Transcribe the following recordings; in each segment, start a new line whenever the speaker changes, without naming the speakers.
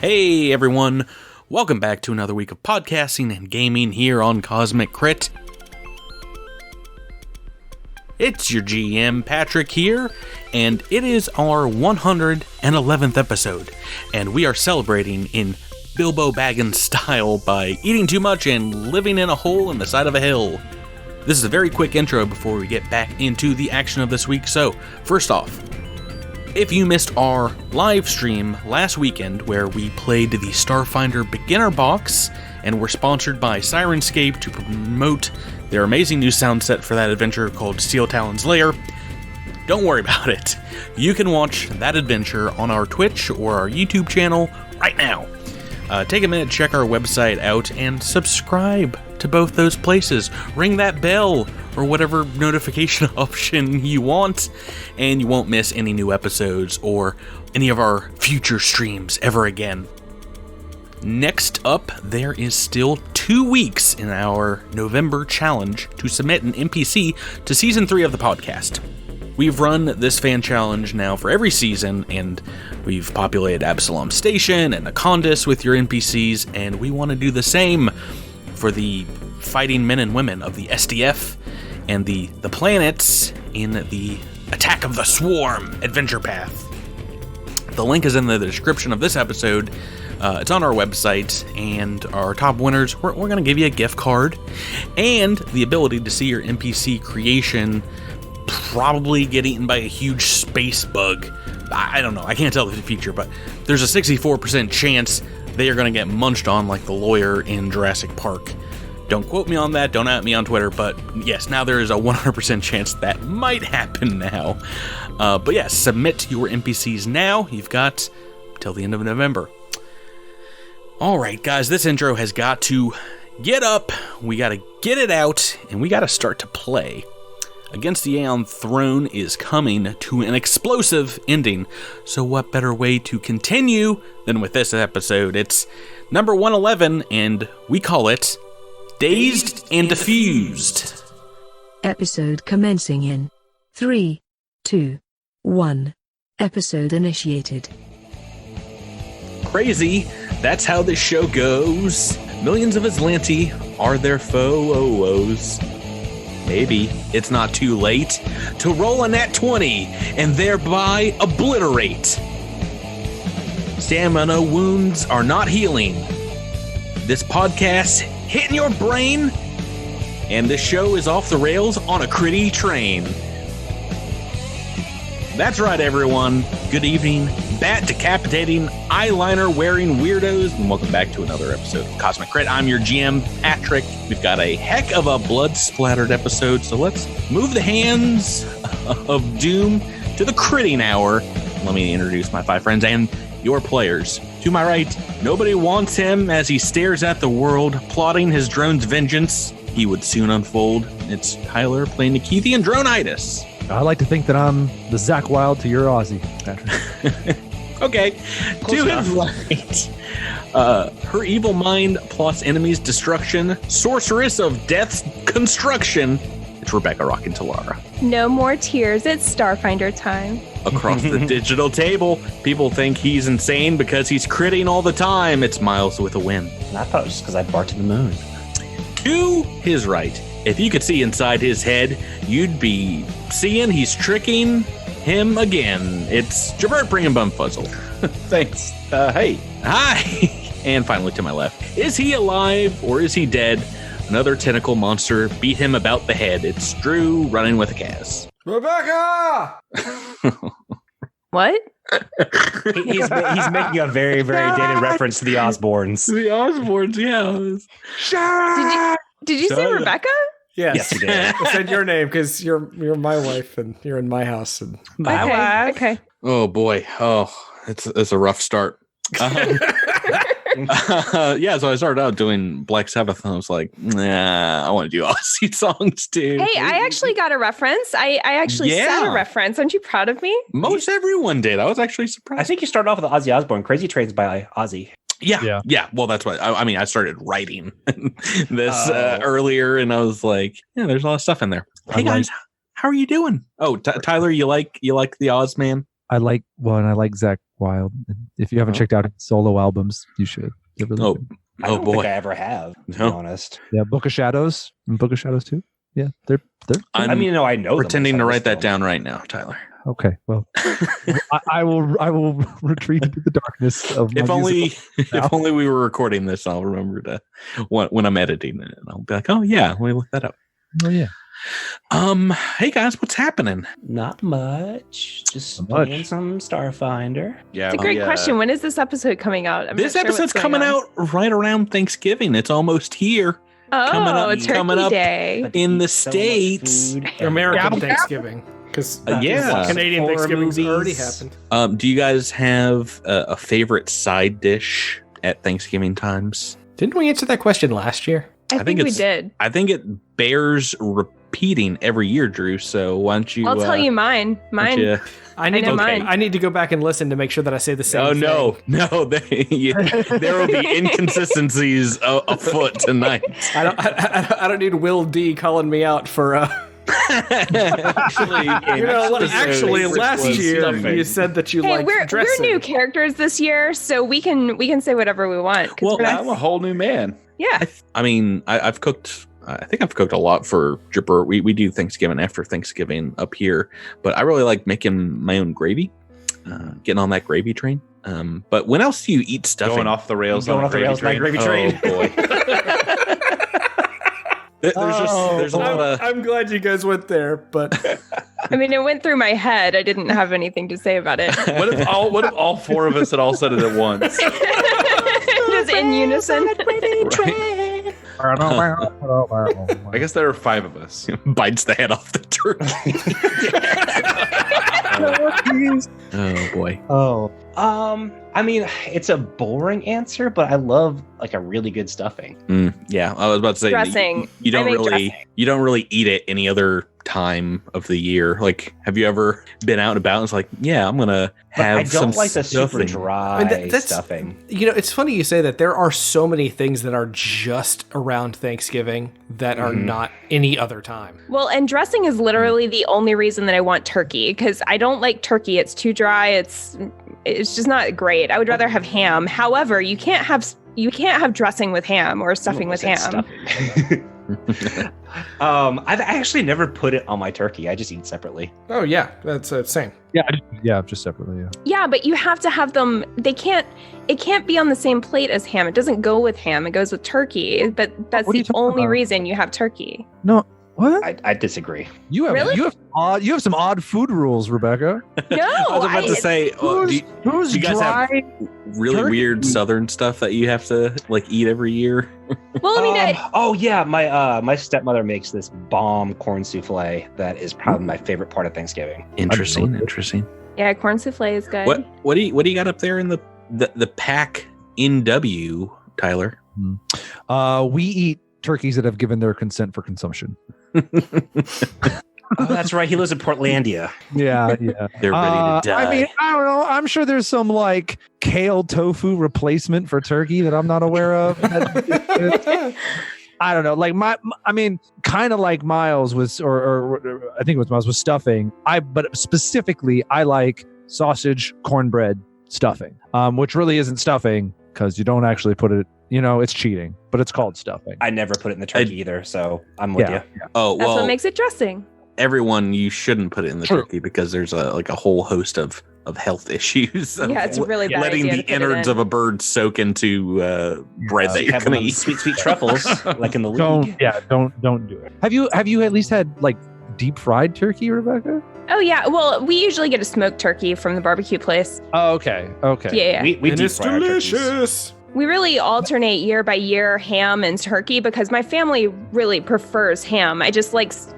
Hey everyone, welcome back to another week of podcasting and gaming here on Cosmic Crit. It's your GM, Patrick here, and it is our 111th episode, and we are celebrating in Bilbo Baggins style by eating too much and living in a hole in the side of a hill. This is a very quick intro before we get back into the action of this week, so first off, if you missed our live stream last weekend where we played the Starfinder Beginner Box and were sponsored by Sirenscape to promote their amazing new sound set for that adventure called Steel Talon's Lair, don't worry about it. You can watch that adventure on our Twitch or our YouTube channel right now. Take a minute, check our website out, and subscribe to both those places. Ring that bell or whatever notification option you want, and you won't miss any new episodes or any of our future streams ever again. Next up, there is still 2 weeks in our November challenge to submit an NPC to Season 3 of the podcast. We've run this fan challenge now for every season, and we've populated Absalom Station and Akondis with your NPCs, and we want to do the same for the fighting men and women of the SDF and the planets in the Attack of the Swarm adventure path. The link is in the description of this episode. It's on our website, and our top winners, we're going to give you a gift card and the ability to see your NPC creation probably get eaten by a huge space bug. I don't know, I can't tell the future, but there's a 64% chance they are going to get munched on like the lawyer in Jurassic Park. Don't quote me on that, don't at me on Twitter, but yes, now there is a 100% chance that might happen now. But yes, submit your NPCs now. You've got till the end of November. Alright guys, this intro has got to get up, we got to get it out, and we got to start to play. Against the Aeon throne is coming to an explosive ending, so what better way to continue than with this episode? It's number 111, and we call it Dazed and Defused.
Episode commencing in 3, 2, 1. Episode initiated.
Crazy, that's how this show goes. Millions of Aslanti are their foes. Maybe it's not too late to roll a nat 20 and thereby obliterate. Stamina wounds are not healing. This podcast hitting your brain, and this show is off the rails on a critty train. That's right, everyone. Good evening, bat decapitating, eyeliner wearing weirdos, and welcome back to another episode of Cosmic Crit. I'm your GM, Patrick. We've got a heck of a blood-splattered episode, so let's move the hands of doom to the critting hour. Let me introduce my 5 friends and your players. To my right, nobody wants him as he stares at the world, plotting his drone's vengeance. He would soon unfold. It's Tyler playing Nikithian Dronitis.
I like to think that I'm the Zach Wild to your Aussie, Patrick.
Okay. To his right, her evil mind plus enemies destruction, sorceress of death's construction. It's Rebecca Rockin' Talara.
No more tears. It's Starfinder time.
Across the digital table, people think he's insane because he's critting all the time. It's Miles with a win.
I thought it was just because I barked to the moon.
To his right, if you could see inside his head, you'd be seeing he's tricking him again. It's Jabert bringing Bumfuzzle.
Thanks. Hey.
Hi. And finally to my left, is he alive or is he dead? Another tentacle monster beat him about the head. It's Drew running with a Kaz.
Rebecca!
What?
He's making a very, very dated reference to the Osbournes.
The Osbournes, yeah.
Did you say Rebecca?
Yes,
you did.
I said your name because you're my wife and you're in my house. And
Okay.
Oh boy. Oh, it's a rough start. Yeah, so I started out doing Black Sabbath and I was like, nah, I want to do Aussie songs too.
Hey, I actually got a reference. I actually said a reference. Aren't you proud of me?
Most everyone did. I was actually surprised.
I think you started off with Ozzy Osbourne, Crazy Trains by Ozzy.
Yeah. Well, that's what I mean. I started writing this earlier, and I was like, "Yeah, there's a lot of stuff in there." Hey guys, how are you doing? Oh, Tyler, you like the Oz man?
I like Zach Wild. If you haven't checked out his solo albums, you should. They're really good.
I don't
boy.
think I ever have, to be honest.
Yeah, Book of Shadows and Book of Shadows too. Yeah, they're.
I
know.
Pretending to write that down right now, Tyler.
Okay, well, I will retreat into the darkness of.
If only we were recording this, I'll remember to when I'm editing it, and I'll be like, oh yeah, let me look that up.
Oh yeah.
Hey guys, what's happening?
Not much. Just playing some Starfinder.
Yeah,
it's a great question. When is this episode coming out?
This episode's coming out right around Thanksgiving. It's almost here.
Oh, Turkey Day
in the States.
American Thanksgiving. Because Canadian Thanksgiving's already happened.
Do you guys have a favorite side dish at Thanksgiving times?
Didn't we answer that question last year?
I think we did.
I think it bears repeating every year, Drew. So why don't you?
I'll tell you mine.
I need to go back and listen to make sure that I say the same thing.
No. There will be inconsistencies afoot tonight.
I don't need Will D calling me out for. Actually, last year you said that you liked dressing.
We're new characters this year, so we can say whatever we want.
Well, I'm a whole new man.
Yeah.
I mean, I've cooked. I think I've cooked a lot for Jipper. We do Thanksgiving after Thanksgiving up here, but I really like making my own gravy. Getting on that gravy train. But when else do you eat stuffing?
Going off the rails on that gravy train.
Oh boy. There's a lot of.
I'm glad you guys went there, but
I mean, it went through my head. I didn't have anything to say about it.
What if all four of us had all said it at once?
Just in unison.
I guess there are 5 of us.
Bites the head off the turkey. Oh boy.
Oh. I mean, it's a boring answer, but I love like a really good stuffing.
Yeah, I was about to say
dressing.
You don't really eat it any other time of the year. Like, have you ever been out and about and it's like, yeah, I'm gonna have
I don't like the
stuffing.
super dry stuffing.
You know, it's funny you say that. There are so many things that are just around Thanksgiving that are not any other time.
Well, and dressing is literally the only reason that I want turkey, because I don't like turkey. It's too dry. It's just not great. I would rather have ham. However, you can't have dressing with ham or stuffing with ham.
I've actually never put it on my turkey. I just eat separately.
Oh yeah, that's same.
Yeah, just separately.
Yeah, but you have to have them. It can't be on the same plate as ham. It doesn't go with ham. It goes with turkey. But that's the only reason you have turkey.
No. What?
I disagree.
You have some odd food rules, Rebecca.
No,
I was about to say,
who's
do you guys
dry
have really weird Southern stuff that you have to like eat every year?
Well, I mean,
my stepmother makes this bomb corn souffle that is probably my favorite part of Thanksgiving.
Interesting.
Yeah, corn souffle is good.
What do you got up there in the pack NW, Tyler?
We eat turkeys that have given their consent for consumption.
Oh, that's right. He lives in Portlandia.
Yeah.
They're ready to die.
I mean, I don't know. I'm sure there's some like kale tofu replacement for turkey that I'm not aware of. I don't know. Like kind of like Miles was, or I think it was Miles was stuffing. But specifically, I like sausage, cornbread stuffing, which really isn't stuffing because you don't actually put it. It's cheating, but it's called stuffing.
I never put it in the turkey either, so I'm with you.
Yeah.
Oh, well,
that's what makes it dressing.
Everyone, you shouldn't put it in the turkey because there's a whole host of health issues.
Yeah, it's a really bad
letting
idea
the innards of a bird soak into bread that you're going to eat.
Sweet truffles, like in the league.
Don't do it. Have you at least had like deep fried turkey, Rebecca?
Oh yeah, well, we usually get a smoked turkey from the barbecue place.
Oh, okay.
Yeah.
We deep
it's
fry our
delicious.
We really alternate year by year ham and turkey because my family really prefers ham. I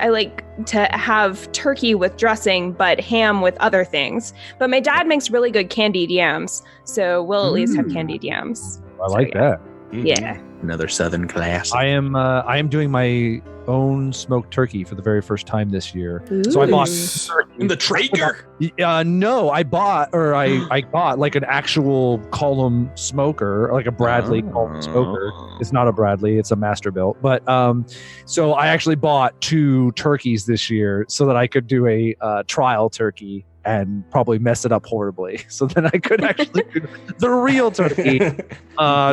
like to have turkey with dressing, but ham with other things. But my dad makes really good candied yams, so we'll at least have candied yams.
I like that.
Yeah.
Another Southern class.
I am doing my own smoked turkey for the very first time this year. So I bought
in the Traeger.
No, I got like an actual column smoker, like a Bradley column smoker. It's not a Bradley, it's a Masterbuilt. But so I actually bought 2 turkeys this year so that I could do a trial turkey and probably mess it up horribly. So then I could actually do the real turkey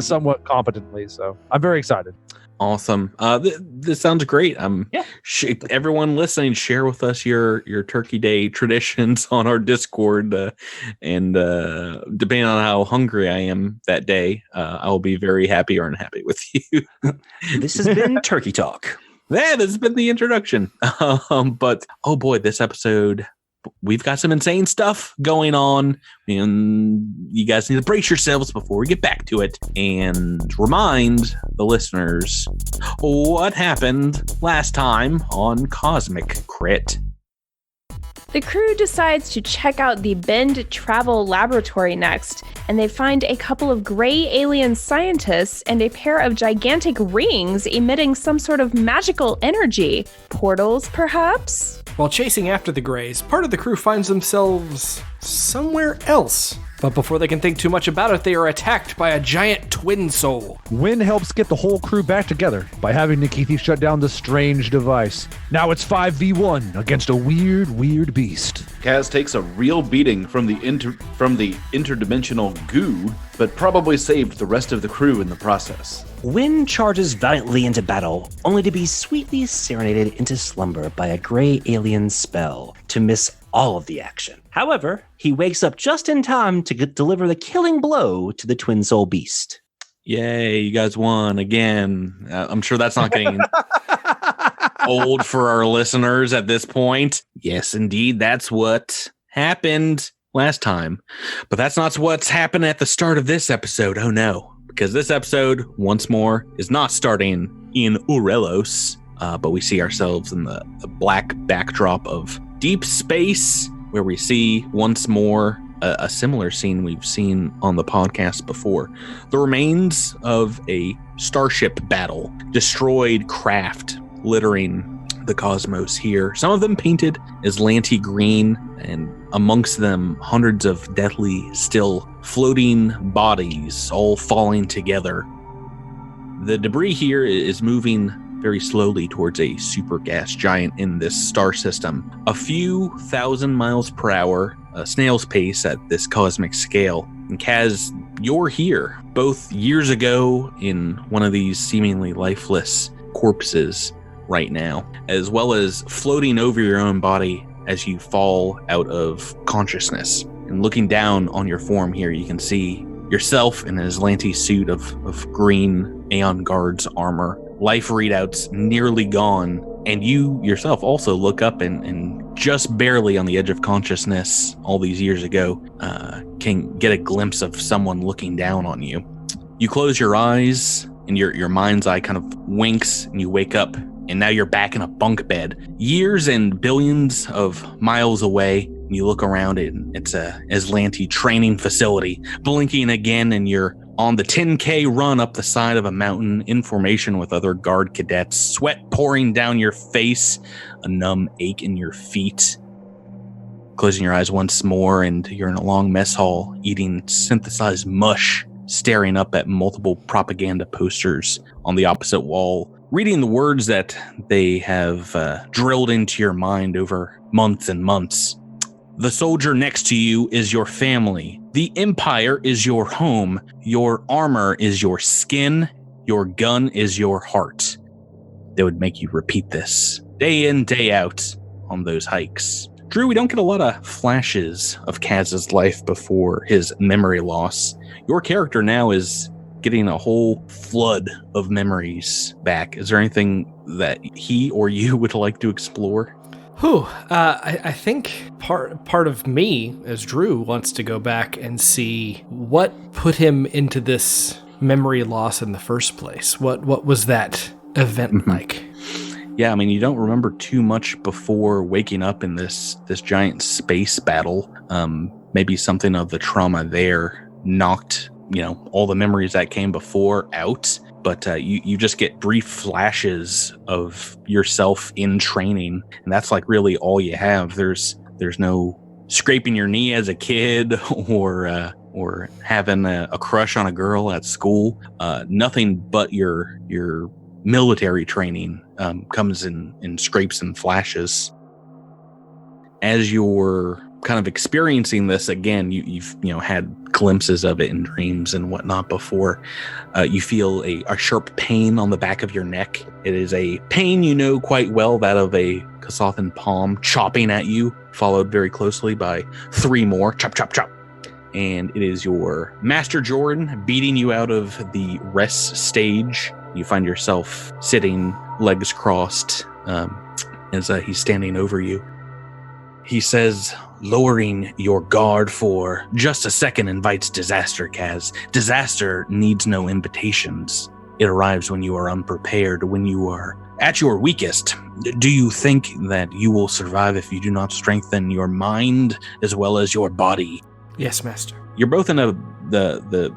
somewhat competently. So I'm very excited.
Awesome. This sounds great.
Yeah.
Everyone listening, share with us your Turkey Day traditions on our Discord, and depending on how hungry I am that day, I'll be very happy or unhappy with you.
This has been Turkey Talk.
Yeah, this has been the introduction. But oh boy, this episode, we've got some insane stuff going on, and you guys need to brace yourselves before we get back to it and remind the listeners what happened last time on Cosmic Crit.
The crew decides to check out the Bend Travel Laboratory next, and they find a couple of gray alien scientists and a pair of gigantic rings emitting some sort of magical energy. Portals, perhaps?
While chasing after the Greys, part of the crew finds themselves somewhere else. But before they can think too much about it, they are attacked by a giant twin soul.
Wynn helps get the whole crew back together by having Nikithi shut down the strange device. Now it's 5v1 against a weird beast.
Kaz takes a real beating from the interdimensional goo, but probably saved the rest of the crew in the process.
Wynn charges valiantly into battle, only to be sweetly serenaded into slumber by a gray alien spell to miss all of the action. However, he wakes up just in time to deliver the killing blow to the twin soul beast.
Yay, you guys won again. I'm sure that's not getting old for our listeners at this point. Yes, indeed, that's what happened last time. But that's not what's happened at the start of this episode. Oh no, because this episode, once more, is not starting in Urelos, but we see ourselves in the black backdrop of deep space, where we see once more a similar scene we've seen on the podcast before. The remains of a starship battle, destroyed craft littering the cosmos here. Some of them painted Aslanti green, and amongst them hundreds of deathly still floating bodies all falling together. The debris here is moving very slowly towards a super gas giant in this star system. A few thousand miles per hour, a snail's pace at this cosmic scale. And Kaz, you're here, both years ago in one of these seemingly lifeless corpses right now, as well as floating over your own body as you fall out of consciousness. And looking down on your form here, you can see yourself in an Aslanti suit of green Aeon Guard's armor. Life readouts nearly gone, and you yourself also look up and just barely on the edge of consciousness all these years ago can get a glimpse of someone looking down on you. You close your eyes, and your mind's eye kind of winks, and you wake up, and now you're back in a bunk bed. Years and billions of miles away, and you look around it, and it's a Aslanti training facility. Blinking again, and you're on the 10K run up the side of a mountain in formation with other guard cadets, sweat pouring down your face, a numb ache in your feet. Closing your eyes once more, and you're in a long mess hall eating synthesized mush, staring up at multiple propaganda posters on the opposite wall, reading the words that they have drilled into your mind over months and months. The soldier next to you is your family. The Empire is your home. Your armor is your skin. Your gun is your heart. They would make you repeat this day in, day out on those hikes. Drew, we don't get a lot of flashes of Kaz's life before his memory loss. Your character now is getting a whole flood of memories back. Is there anything that he or you would like to explore?
I think part of me, as Drew, wants to go back and see what put him into this memory loss in the first place. What was that event like?
Yeah, I mean, you don't remember too much before waking up in this giant space battle. Maybe something of the trauma there knocked, all the memories that came before out. But you just get brief flashes of yourself in training, and that's like really all you have. There's no scraping your knee as a kid or having a crush on a girl at school. Nothing but your military training comes in scrapes and flashes. As you're kind of experiencing this again. You've had glimpses of it in dreams and whatnot before. You feel a sharp pain on the back of your neck. It is a pain you know quite well, that of a Kasathan palm chopping at you, followed very closely by 3 more. Chop, chop, chop. And it is your Master Jordan beating you out of the rest stage. You find yourself sitting, legs crossed, as he's standing over you. He says, lowering your guard for just a second invites disaster, Kaz. Disaster needs no invitations. It arrives when you are unprepared, when you are at your weakest. Do you think that you will survive if you do not strengthen your mind as well as your body?
Yes, Master.
You're both in the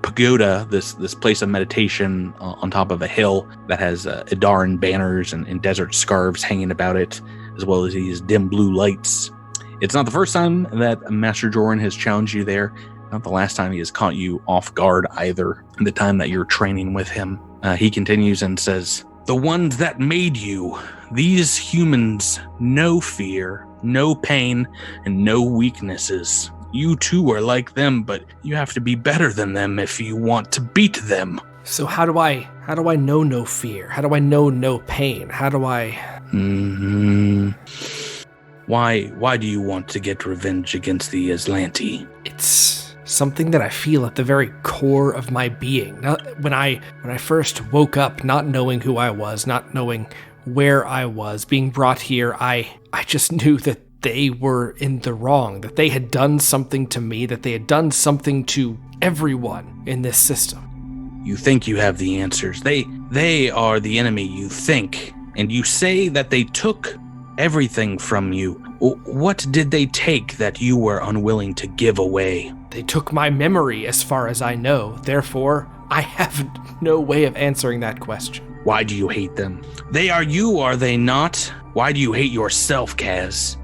pagoda, this place of meditation on top of a hill that has Idaran banners and desert scarves hanging about it, as well as these dim blue lights. It's not the first time that Master Jordan has challenged you there. Not the last time he has caught you off guard either, the time that you're training with him. He continues and says, the ones that made you, these humans, no fear, no pain, and no weaknesses. You too are like them, but you have to be better than them if you want to beat them.
So how do I know no fear? How do I know no pain? How do I...
Why do you want to get revenge against the Aslanti?
It's something that I feel at the very core of my being. When I first woke up, not knowing who I was, not knowing where I was, being brought here, I just knew that they were in the wrong, that they had done something to me, that they had done something to everyone in this system.
You think you have the answers. They are the enemy, you think. And you say that they took everything from you. What did they take that you were unwilling to give away?
They took my memory, as far as I know. Therefore, I have no way of answering that question.
Why do you hate them? They are you, are they not? Why do you hate yourself, Kaz?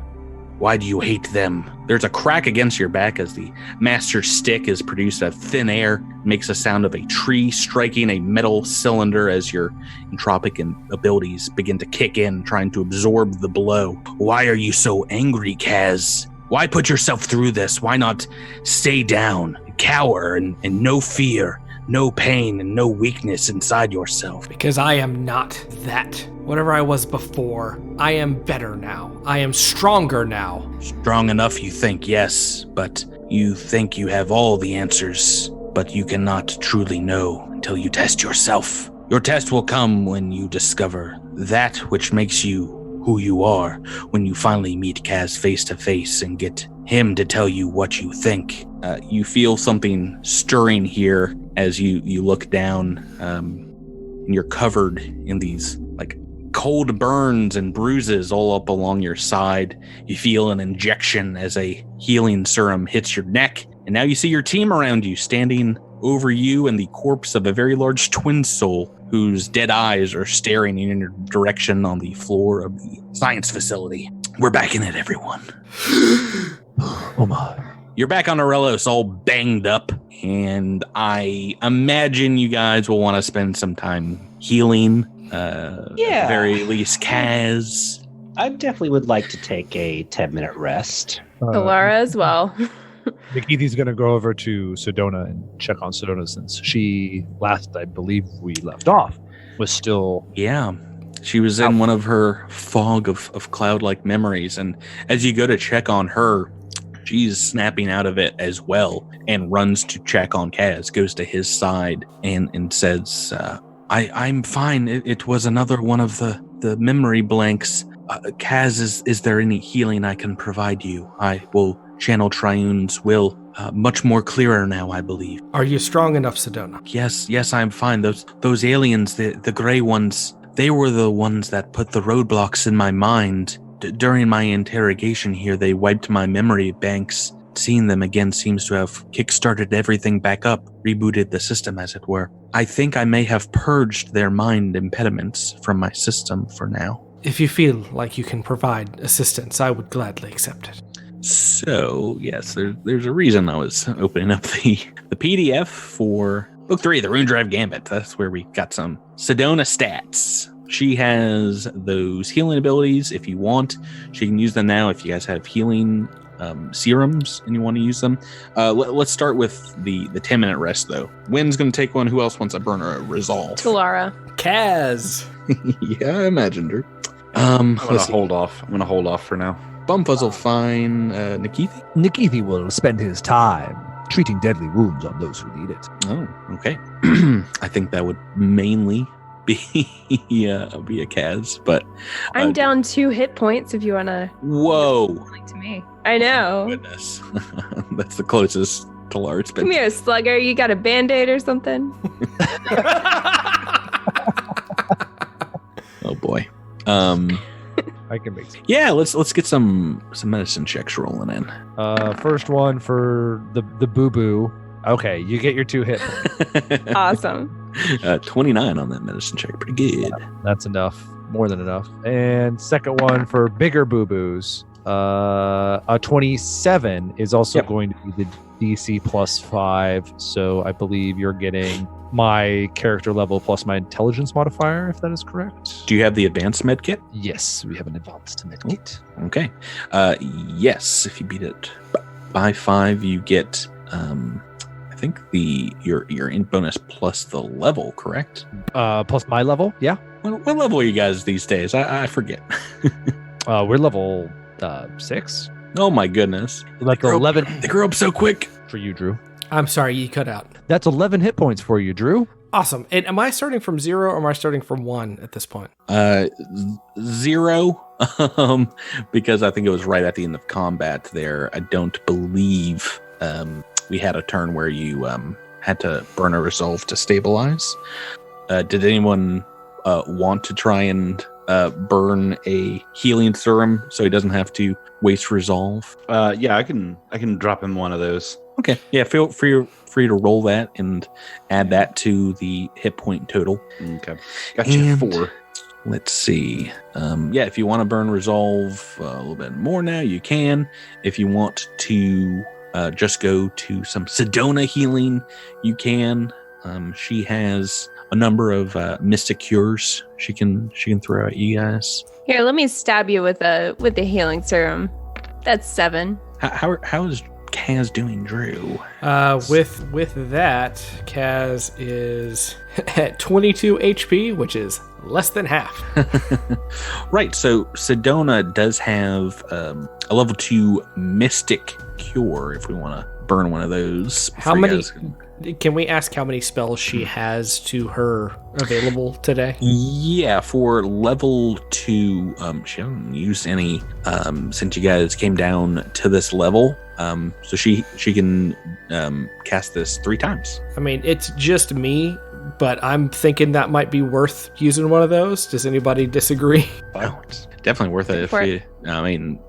Why do you hate them? There's a crack against your back as the master stick is produced out of thin air, makes a sound of a tree striking a metal cylinder as your entropic abilities begin to kick in, trying to absorb the blow. Why are you so angry, Kaz? Why put yourself through this? Why not stay down, cower, and no fear, no pain, and no weakness inside yourself?
Because I am not that. Whatever I was before, I am better now. I am stronger now.
Strong enough, you think, yes, but you think you have all the answers, but you cannot truly know until you test yourself. Your test will come when you discover that which makes you who you are, when you finally meet Kaz face to face and get him to tell you what you think. You feel something stirring here as you look down, and you're covered in these cold burns and bruises all up along your side. You feel an injection as a healing serum hits your neck, and now you see your team around you, standing over you and the corpse of a very large twin soul whose dead eyes are staring in your direction on the floor of the science facility. We're back in it, everyone.
Oh my.
You're back on Aurelos, all banged up, and I imagine you guys will want to spend some time healing. At the very least, Kaz.
I definitely would like to take a 10-minute rest.
Alara as well.
Nikithi's going to go over to Sedona and check on Sedona since she last, I believe we left off, was still...
Yeah, she was in one of her fog of cloud-like memories, and as you go to check on her, she's snapping out of it as well and runs to check on Kaz, goes to his side and says... I'm fine. It was another one of the memory blanks. Kaz, is there any healing I can provide you? I will channel Triune's will much more clearer now, I believe.
Are you strong enough, Sedona?
Yes, I'm fine. Those aliens, the gray ones, they were the ones that put the roadblocks in my mind. During my interrogation here, they wiped my memory banks. Seeing them again seems to have kickstarted everything back up, rebooted the system, as it were. I think I may have purged their mind impediments from my system for now.
If you feel like you can provide assistance, I would gladly accept it.
So, yes, there's a reason I was opening up the PDF for Book 3, the Rune Drive Gambit. That's where we got some Sedona stats. She has those healing abilities if you want. She can use them now if you guys have healing serums and you want to use them. Let's start with the 10-minute rest, though. Wynn's going to take one. Who else wants a burn or a resolve?
Talara.
Kaz.
Yeah, I imagined her.
I'm gonna hold off. I'm gonna hold off for now.
Bumfuzzle fine. Nikithi?
Nikithi will spend his time treating deadly wounds on those who need it.
Oh, okay. I think that would mainly be a Kaz, but
I'm down 2 hit points if you want to.
Whoa.
Like to me. I know.
Goodness. That's the closest to Lart's been.
Come here, Slugger. You got a Band-Aid or something?
Oh boy.
I can make some.
Yeah, let's get some medicine checks rolling in.
First one for the boo-boo. Okay, you get your 2 hit points.
Awesome.
29 on that medicine check. Pretty good.
Yeah, that's enough. More than enough. And second one for bigger boo-boos. A 27 is also going to be the DC +5. So I believe you're getting my character level plus my intelligence modifier, if that is correct.
Do you have the advanced med kit?
Yes, we have an advanced med kit.
Okay. Yes, if you beat it by 5, you get I think your in bonus plus the level, correct?
Plus my level, yeah.
What level are you guys these days? I forget.
We're level 6.
Oh my goodness.
That's 11
They grew up so quick.
for you, Drew.
I'm sorry, you cut out.
That's 11 hit points for you, Drew.
Awesome. And am I starting from 0 or am I starting from 1 at this point?
0, because I think it was right at the end of combat there. I don't believe we had a turn where you had to burn a resolve to stabilize. Did anyone want to try and burn a healing serum so he doesn't have to waste resolve?
Yeah, I can drop him one of those.
Okay. Yeah, feel free to roll that and add that to the hit point total.
Okay. Gotcha. 4.
Let's see. Yeah, if you want to burn resolve a little bit more now, you can. If you want to just go to some Sedona healing, you can. She has a number of mystic cures she can throw at you guys.
Here, let me stab you with the healing serum. That's 7.
How is Kaz doing, Drew?
With that, Kaz is at 22 HP, which is less than half.
Right, so Sedona does have a level 2 mystic cure if we want to burn one of those.
How many? Can we ask how many spells she has to her available today?
Yeah, for level 2, she hasn't used any since you guys came down to this level. So she can cast this 3 times.
I mean, it's just me, but I'm thinking that might be worth using one of those. Does anybody disagree?
Oh, it's definitely worth it. I mean,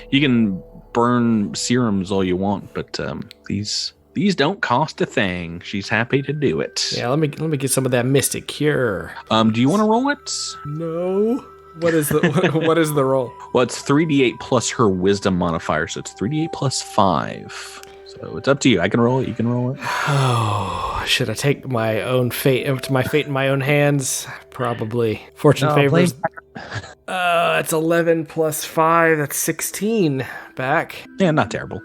you can burn serums all you want, but these don't cost a thing. She's happy to do it.
Yeah, let me get some of that mystic cure.
Do you want to roll it?
No. What is the what is the roll?
Well, it's 3d8 plus her wisdom modifier, so it's 3d8 plus 5. So it's up to you. I can roll it. You can roll it.
Oh, should I take my own fate into my fate in my own hands? Probably. Fortune favors. It's 11 plus 5. That's 16 back.
Yeah, not terrible.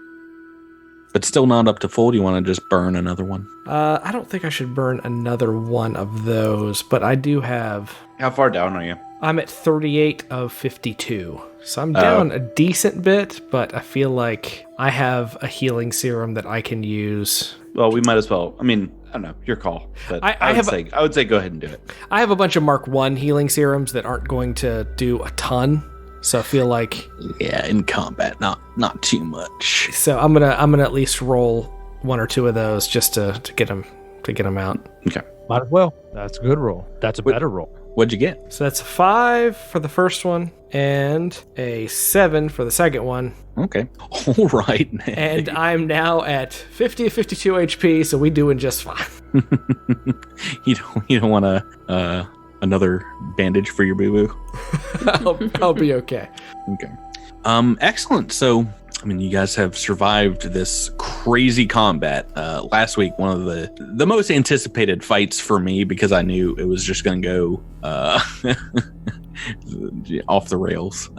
But still not up to full. Do you want to just burn another one?
I don't think I should burn another one of those, but I do have...
How far down are you?
I'm at 38 of 52. So I'm down a decent bit, but I feel like I have a healing serum that I can use.
Well, we might as well. I mean, I don't know. Your call. But I would say go ahead and do it.
I have a bunch of Mark 1 healing serums that aren't going to do a ton. So I feel like,
yeah, in combat, not too much.
So I'm gonna at least roll 1 or 2 of those just to get them out.
Okay,
might as well. That's a good roll. That's a better roll.
What'd you get?
So that's a 5 for the first one and a 7 for the second one.
Okay, all right.
And I'm now at 50 of 52 HP, so we doing just fine.
You don't want to. Another bandage for your boo-boo?
I'll be okay.
Okay. Excellent. So, I mean, you guys have survived this crazy combat. Last week, one of the most anticipated fights for me, because I knew it was just going to go off the rails.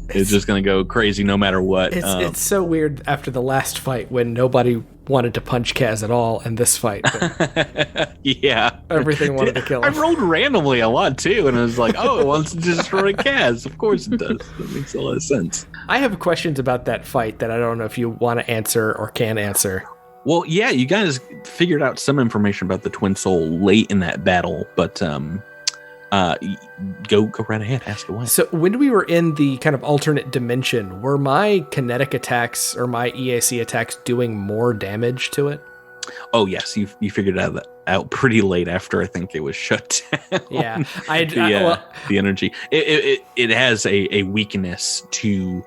It's just going to go crazy no matter what.
It's so weird after the last fight when nobody wanted to punch Kaz at all, and this fight.
Yeah.
Everything wanted to kill him.
I rolled randomly a lot too, and I was like, oh, it wants to destroy Kaz. Of course it does. That makes a lot of sense.
I have questions about that fight that I don't know if you want to answer or can answer.
Well, yeah, you guys figured out some information about the Twin Soul late in that battle, but go right ahead, ask away.
So when we were in the kind of alternate dimension, were my kinetic attacks or my EAC attacks doing more damage to it?
Oh yes, you figured out pretty late after I think it was shut down.
Yeah,
the energy. It has a weakness to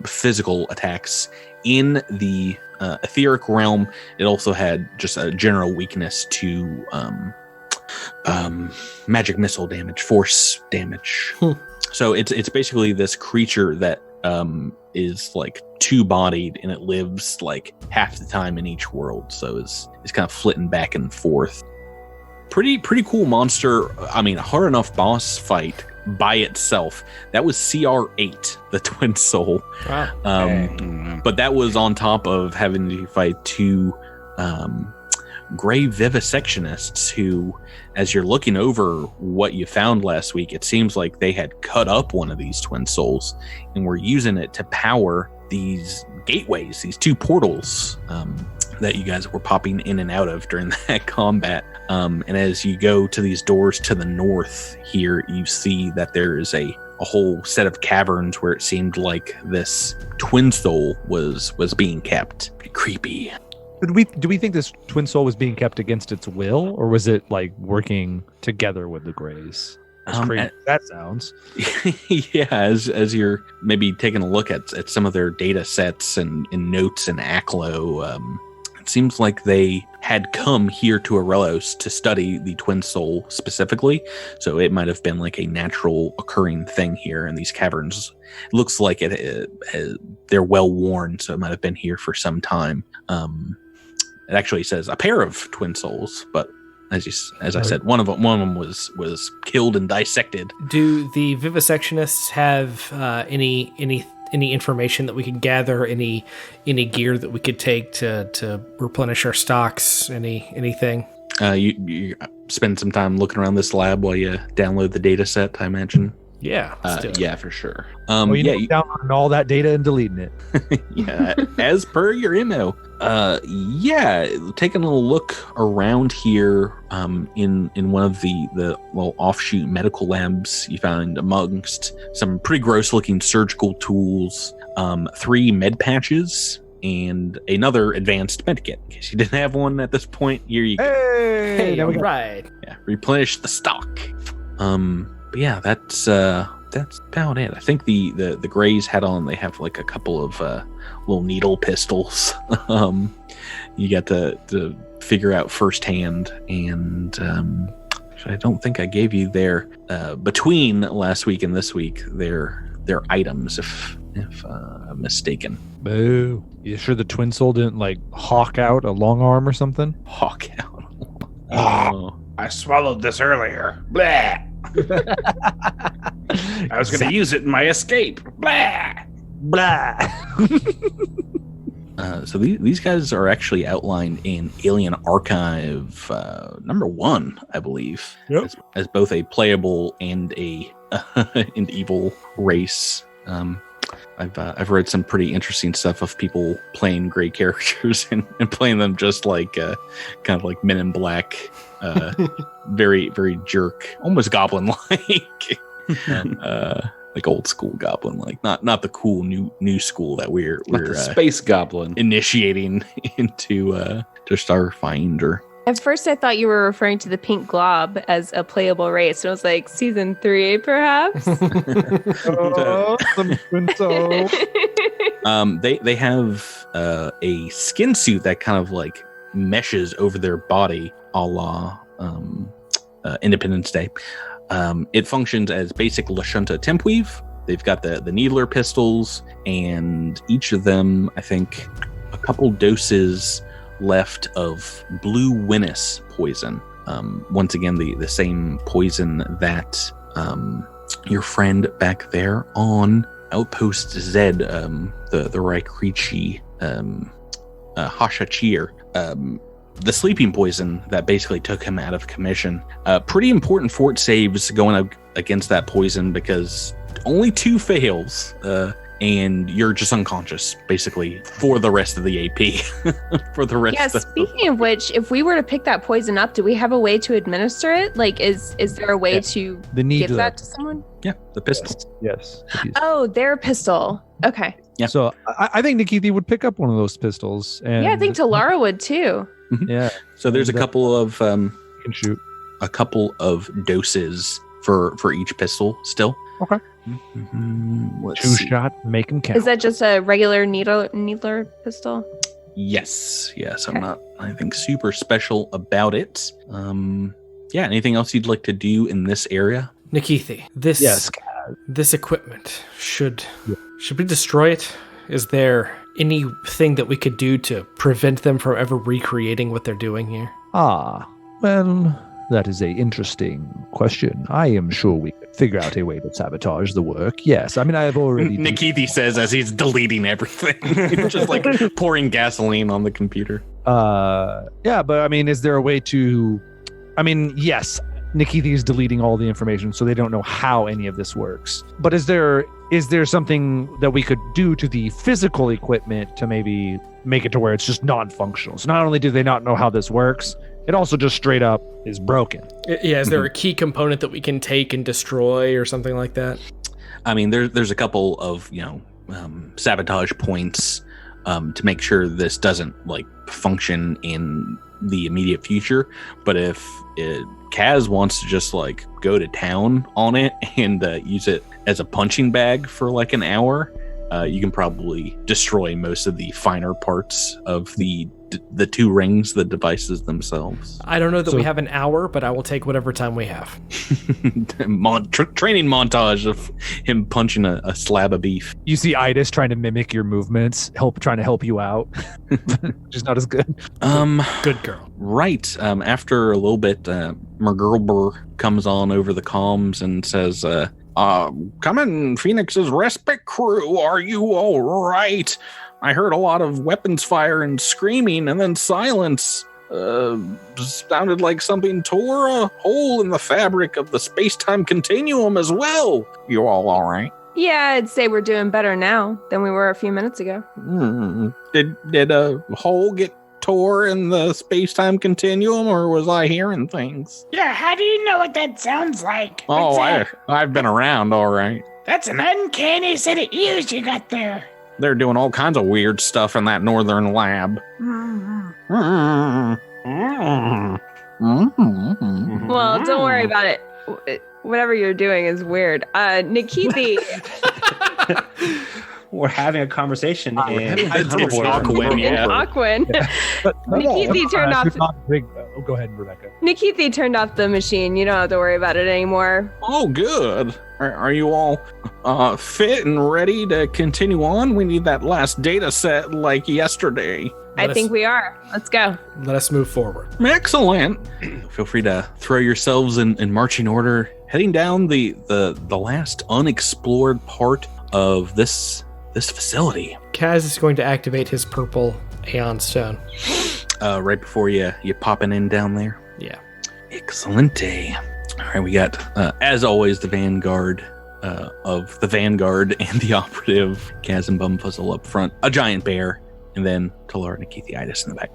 physical attacks. In the etheric realm, it also had just a general weakness to magic missile damage, force damage. So it's basically this creature that is like two-bodied, and it lives like half the time in each world. So it's kind of flitting back and forth. Pretty cool monster. I mean, hard enough boss fight by itself. That was CR8, the Twin Soul.
Wow.
But that was on top of having to fight two gray vivisectionists who, as you're looking over what you found last week, it seems like they had cut up one of these Twin Souls and were using it to power these gateways, these two portals that you guys were popping in and out of during that combat. And as you go to these doors to the north here, you see that there is a whole set of caverns where it seemed like this Twin Soul was being kept. Pretty creepy.
Do we think this Twin Soul was being kept against its will, or was it like working together with the Greys? As crazy as that sounds.
Yeah, as you're maybe taking a look at some of their data sets and notes and ACLO, it seems like they had come here to Arelos to study the Twin Soul specifically. So it might have been like a natural occurring thing here in these caverns. It looks like they're well worn, so it might have been here for some time. It actually says a pair of Twin Souls, but as I said, one of them was killed and dissected.
Do the vivisectionists have any information that we can gather? Any gear that we could take to replenish our stocks? Anything?
You spend some time looking around this lab while you download the data set, I imagine.
Yeah, let's do it.
Yeah, for sure.
You downloading all that data and deleting it.
Yeah, as per your MO. Taking a look around here in one of the little offshoot medical labs, you found amongst some pretty gross looking surgical tools, 3 med patches, and another advanced med kit. In case you didn't have one at this point, here you go.
Hey, all right.
Yeah, replenish the stock. But yeah, that's about it. I think the Greys had on, they have like a couple of little needle pistols. You got to figure out firsthand, and I don't think I gave you their between last week and this week their items, if I'm mistaken.
Boo! You sure the Twin Soul didn't like hawk out a long arm or something?
Hawk out.
Oh, I swallowed this earlier. Blah. I was going to use it in my escape. Blah.
Blah.
So these guys are actually outlined in Alien Archive number 1, I believe, as both a playable and an evil race. I've read some pretty interesting stuff of people playing gray characters and playing them just like kind of like Men in Black, very very jerk, almost goblin-like. Like old school goblin, like not the cool new school that we're
space goblin
initiating into Starfinder.
At first, I thought you were referring to the pink glob as a playable race, and I was like, season 3, perhaps.
They have a skin suit that kind of like meshes over their body, a la Independence Day. It functions as basic Lashunta Tempweave. They've got the needler pistols, and each of them, I think, a couple doses left of blue Winnis poison. once again, the same poison that your friend back there on Outpost Z, the Raikrichi Hashachir, the sleeping poison that basically took him out of commission. Pretty important fort saves going up against that poison because only 2 fails, and you're just unconscious basically for the rest of the AP. For the rest.
Yeah. Speaking of which, if we were to pick that poison up, do we have a way to administer it? Like, is there a way to give that to someone?
Yeah, the pistol.
Yes.
Oh, their pistol. Okay.
Yeah.
So I think Nikithi would pick up one of those pistols. And
Yeah, I think Talara would too.
Yeah.
So there's a couple of
can shoot.
a couple of doses for each pistol still.
Okay.
Let's
2
see.
shot, make him count.
Is that just a regular needler pistol?
Yes.
Okay.
I'm not, I think, super special about it. Yeah. Anything else you'd like to do in this area?
Nikithi, this equipment, should we destroy it? Is there anything that we could do to prevent them from ever recreating what they're doing here?
Well, that is a interesting question. I am sure we could figure out a way to sabotage the work. Yes, I mean, I have already...
Nikithi says as he's deleting everything. Just like pouring gasoline on the computer.
Yeah, but I mean, is there a way to... I mean, yes, Nikithi is deleting all the information, so they don't know how any of this works. But is there something that we could do to the physical equipment to maybe make it to where it's just non-functional? So not only do they not know how this works, it also just straight up is broken.
Yeah, is there a key component that we can take and destroy or something like that?
I mean, there's a couple of, sabotage points to make sure this doesn't like function in the immediate future. But if Kaz wants to just like go to town on it and use it as a punching bag for like an hour, you can probably destroy most of the finer parts of the 2 rings, the devices themselves.
I don't know that we have an hour, but I will take whatever time we have.
Training montage of him punching a slab of beef.
You see Idis trying to mimic your movements, trying to help you out. Just not as good.
Good girl.
Right. After a little bit, Mergerber comes on over the comms and says, come in, Phoenix's respite crew. Are you all right? I heard a lot of weapons fire and screaming and then silence. Sounded like something tore a hole in the fabric of the space-time continuum as well. You all right?
Yeah, I'd say we're doing better now than we were a few minutes ago.
Did a hole get tore in the space-time continuum, or was I hearing things?
Yeah, how do you know what that sounds like?
Oh, I've been around, all right.
That's an uncanny set of ears you got there.
They're doing all kinds of weird stuff in that northern lab.
Well, don't worry about it. Whatever you're doing is weird. Nikithi.
We're having a conversation in
Aquin, yeah.
Aquin. Nikithi turned off.
Go ahead, Rebecca.
Nikithi turned off the machine. You don't have to worry about it anymore.
Oh, good. Are you all fit and ready to continue on? We need that last data set like yesterday.
I think we are. Let's go.
Let us move forward.
Excellent. Feel free to throw yourselves in marching order, heading down the last unexplored part of this facility.
Kaz is going to activate his purple Aeon stone.
Right before you popping in down there.
Yeah.
Excellente. All right, we got, as always, the Vanguard of the Vanguard and the Operative, Kaz and Bumfuzzle up front, a giant bear, and then Talara and Nikithiitis in the back.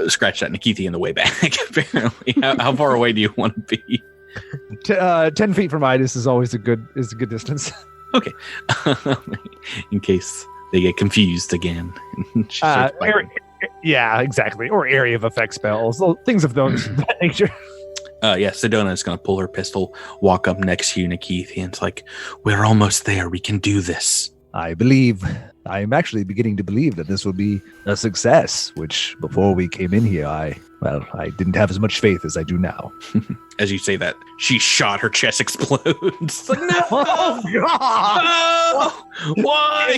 Scratch that, Nikithi in the way back, apparently. How far away do you want to be?
10 feet from Idis is always a good distance.
Okay. In case they get confused again.
Yeah, exactly. Or area of effect spells. Things of that nature.
Sedona is going to pull her pistol, walk up next to you, Nikithi, and it's like, we're almost there. We can do this.
I'm actually beginning to believe that this will be a success, which before we came in here, I Well, I didn't have as much faith as I do now.
As you say that, she shot, her chest explodes. Like, no!
Oh, God!
No! Why?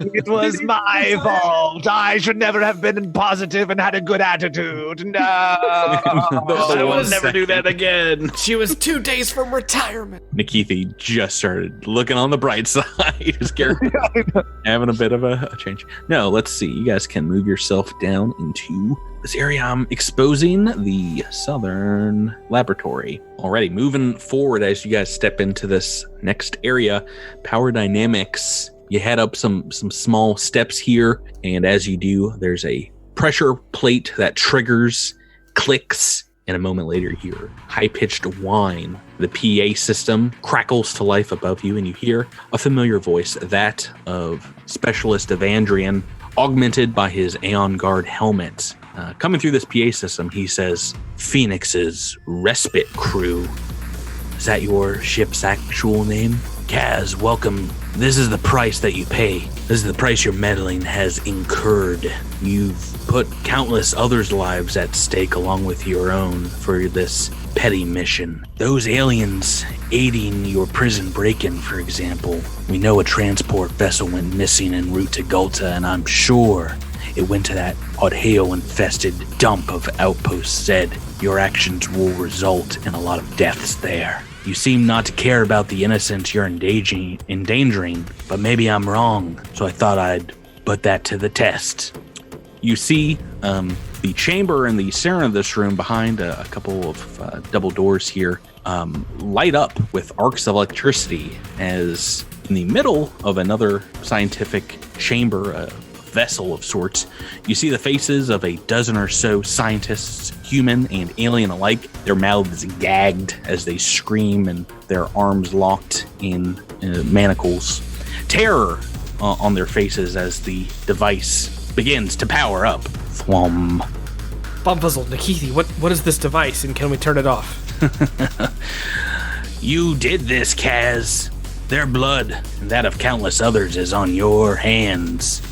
It was my fault. I should never have been positive and had a good attitude. No.
I will
never
do that again.
She was 2 days from retirement.
Nikithi just started looking on the bright side. His character having a bit of a change. No, let's see. You guys can move yourself down into this area. I'm exposing the southern laboratory. Already moving forward as you guys step into this next area, power dynamics. You head up some small steps here, and as you do, there's a pressure plate that triggers, clicks, and a moment later you hear high-pitched whine. The PA system crackles to life above you, and you hear a familiar voice, that of Specialist Evandrian, augmented by his Aeon Guard helmet. Coming through this PA system, he says, "Phoenix's Respite Crew. Is that your ship's actual name? Kaz, welcome. This is the price that you pay. This is the price your meddling has incurred. You've put countless others' lives at stake along with your own for this petty mission. Those aliens aiding your prison break-in, for example. We know a transport vessel went missing en route to Gulta, and I'm sure it went to that Odheo-infested dump of Outpost Z. Your actions will result in a lot of deaths there. You seem not to care about the innocents you're endangering, but maybe I'm wrong, so I thought I'd put that to the test." You see the chamber in the center of this room, behind a couple of double doors here, light up with arcs of electricity, as in the middle of another scientific chamber, a vessel of sorts, you see the faces of a dozen or so scientists, human and alien alike, their mouths gagged as they scream and their arms locked in manacles. Terror on their faces as the device begins to power up. Thwum.
Bumfuzzle, Nikithi, what is this device, and can we turn it off?
You did this, Kaz. Their blood and that of countless others is on your hands.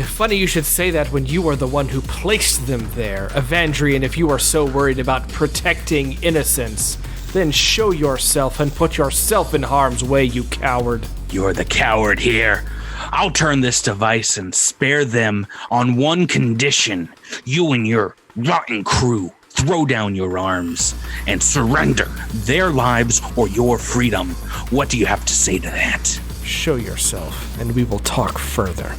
Funny you should say that when you are the one who placed them there. Evandrian, if you are so worried about protecting innocence, then show yourself and put yourself in harm's way, you coward.
You're the coward here. I'll turn this device and spare them on one condition. You and your rotten crew throw down your arms and surrender their lives or your freedom. What do you have to say to that?
Show yourself, and we will talk further.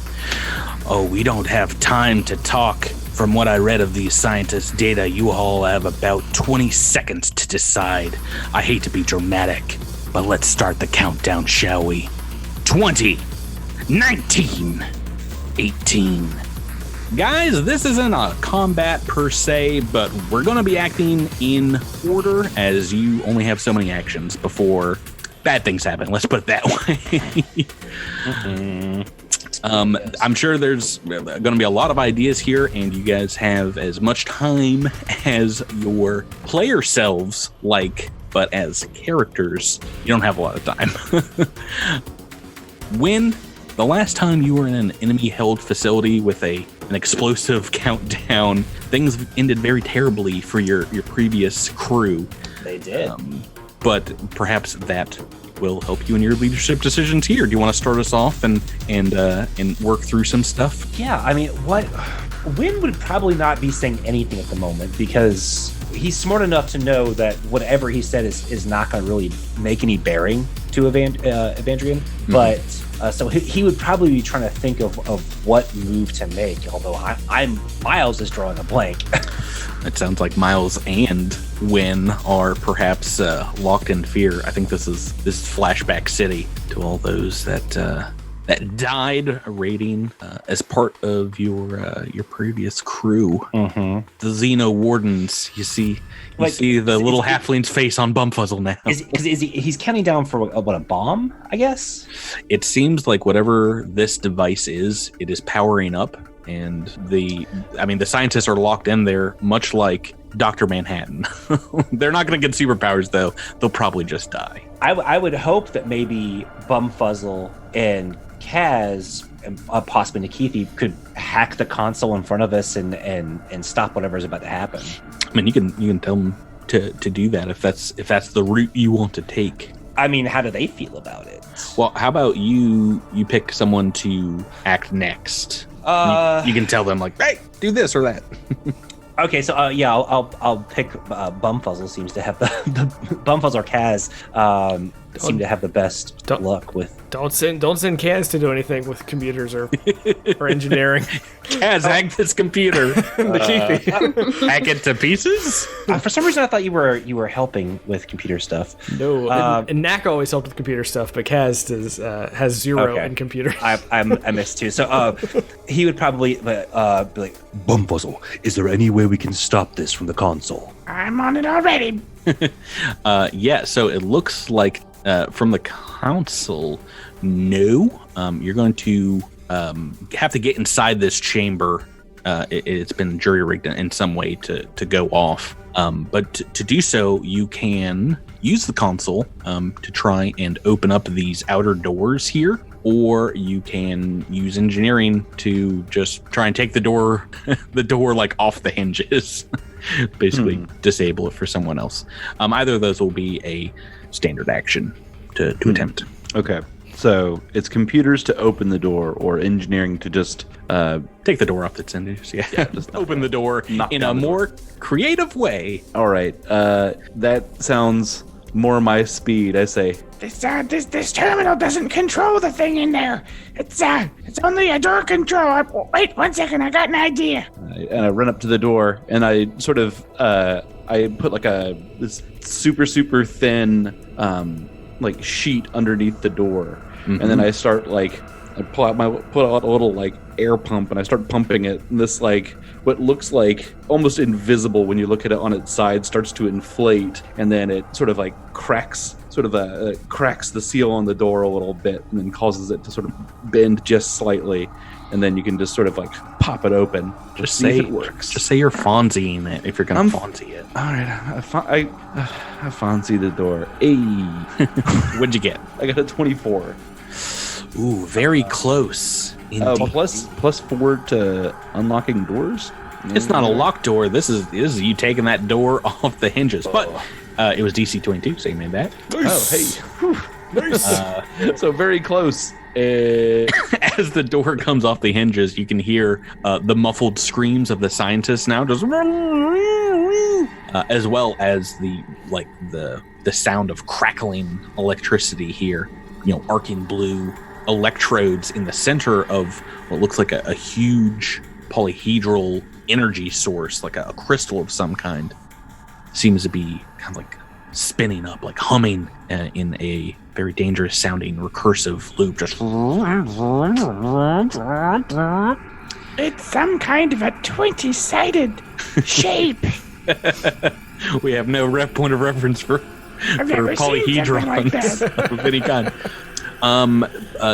Oh, we don't have time to talk. From what I read of these scientists' data, you all have about 20 seconds to decide. I hate to be dramatic, but let's start the countdown, shall we? 20, 19, 18. Guys, this isn't a combat per se, but we're going to be acting in order, as you only have so many actions before bad things happen. Let's put it that way. I'm sure there's going to be a lot of ideas here, and you guys have as much time as your player selves like, but as characters, you don't have a lot of time. When the last time you were in an enemy-held facility with an explosive countdown, things ended very terribly for your previous crew.
They did.
But perhaps that will help you in your leadership decisions here. Do you want to start us off and work through some stuff?
Yeah, I mean, Wynn would probably not be saying anything at the moment because he's smart enough to know that whatever he said is not going to really make any bearing to Evandrian. Mm-hmm. But so he would probably be trying to think of what move to make. Although Miles is drawing a blank.
It sounds like Miles and Wynn are perhaps locked in fear. I think this is Flashback City to all those that died raiding as part of your previous crew. Mm-hmm. The Xeno Wardens. You see the little halfling's face on Bumfuzzle now.
He's counting down for a bomb, I guess?
It seems like whatever this device is, it is powering up. And the scientists are locked in there, much like Dr. Manhattan. They're not going to get superpowers, though. They'll probably just die.
I would hope that maybe Bumfuzzle and Kaz possibly Nikithi could hack the console in front of us and stop whatever's about to happen.
I mean, you can tell them to do that if that's the route you want to take.
I mean, how do they feel about it?
Well, how about you pick someone to act next? You can tell them like, hey, do this or that.
Okay, so I'll pick Bumfuzzle. Seems to have the Bumfuzzle or Kaz seem to have the best luck with.
Don't send Kaz to do anything with computers or engineering.
Kaz, hack this computer. Hack it to pieces.
For some reason, I thought you were helping with computer stuff.
No, and Knack always helped with computer stuff, but Kaz has 0 in computers.
I missed too. So he would probably be like, Bumfuzzle, is there any way we can stop this from the console?
I'm on it already.
Yeah, so it looks like from the console, no. You're going to have to get inside this chamber. It's been jury-rigged in some way to go off. But to do so, you can use the console to try and open up these outer doors here, or you can use engineering to just try and take the door like off the hinges. Basically disable it for someone else. Either of those will be a standard action to attempt.
Okay. So it's computers to open the door, or engineering to just
take the door off its hinges. Yeah, just open the door in a more creative way.
All right. That sounds more my speed. I say.
This terminal doesn't control the thing in there. It's only a door control. Wait 1 second, I got an idea.
And I run up to the door, and I sort of I put like this super thin sheet underneath the door, and then I start I pull out a little air pump, and I start pumping it. And this what looks like almost invisible when you look at it on its side starts to inflate, and then it sort of cracks the seal on the door a little bit, and then causes it to sort of bend just slightly, and then you can just sort of pop it open.
Just
see
say
if it works.
Just say you're Fonzieing it if you're gonna Fonzie it.
All right, I Fonzie the door. Hey,
what'd you get?
I got a 24.
Ooh, very close.
Plus 4 to unlocking doors.
It's not a locked door. This is you taking that door off the hinges. But it was DC 22, so you made that.
Nice. Oh, hey. Nice. So very close.
As the door comes off the hinges, you can hear the muffled screams of the scientists now, just as well as the sound of crackling electricity here. Arcing blue electrodes in the center of what looks like a huge polyhedral energy source, like a crystal of some kind. Seems to be kind of spinning up, humming in a very dangerous sounding recursive loop. Just
it's some kind of a 20-sided shape.
We have no point of reference for polyhedrons of any kind.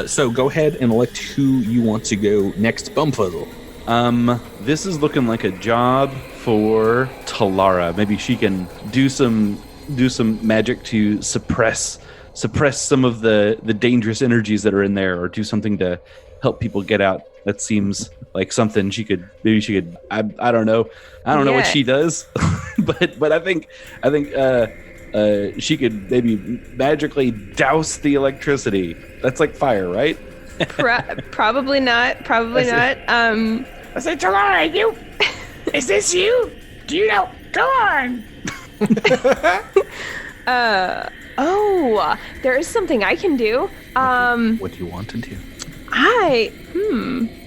So go ahead and elect who you want to go next. Bumfuzzle.
This is looking like a job for Talara. Maybe she can do some magic to suppress some of the dangerous energies that are in there, or do something to help people get out. That seems like something she could. I don't know. I don't know what she does, but I think she could maybe magically douse the electricity. That's like fire, right?
Probably not. Probably not.
I say, Talara, you? Is this you? Do you know? Go on.
There is something I can do.
What do you want to do?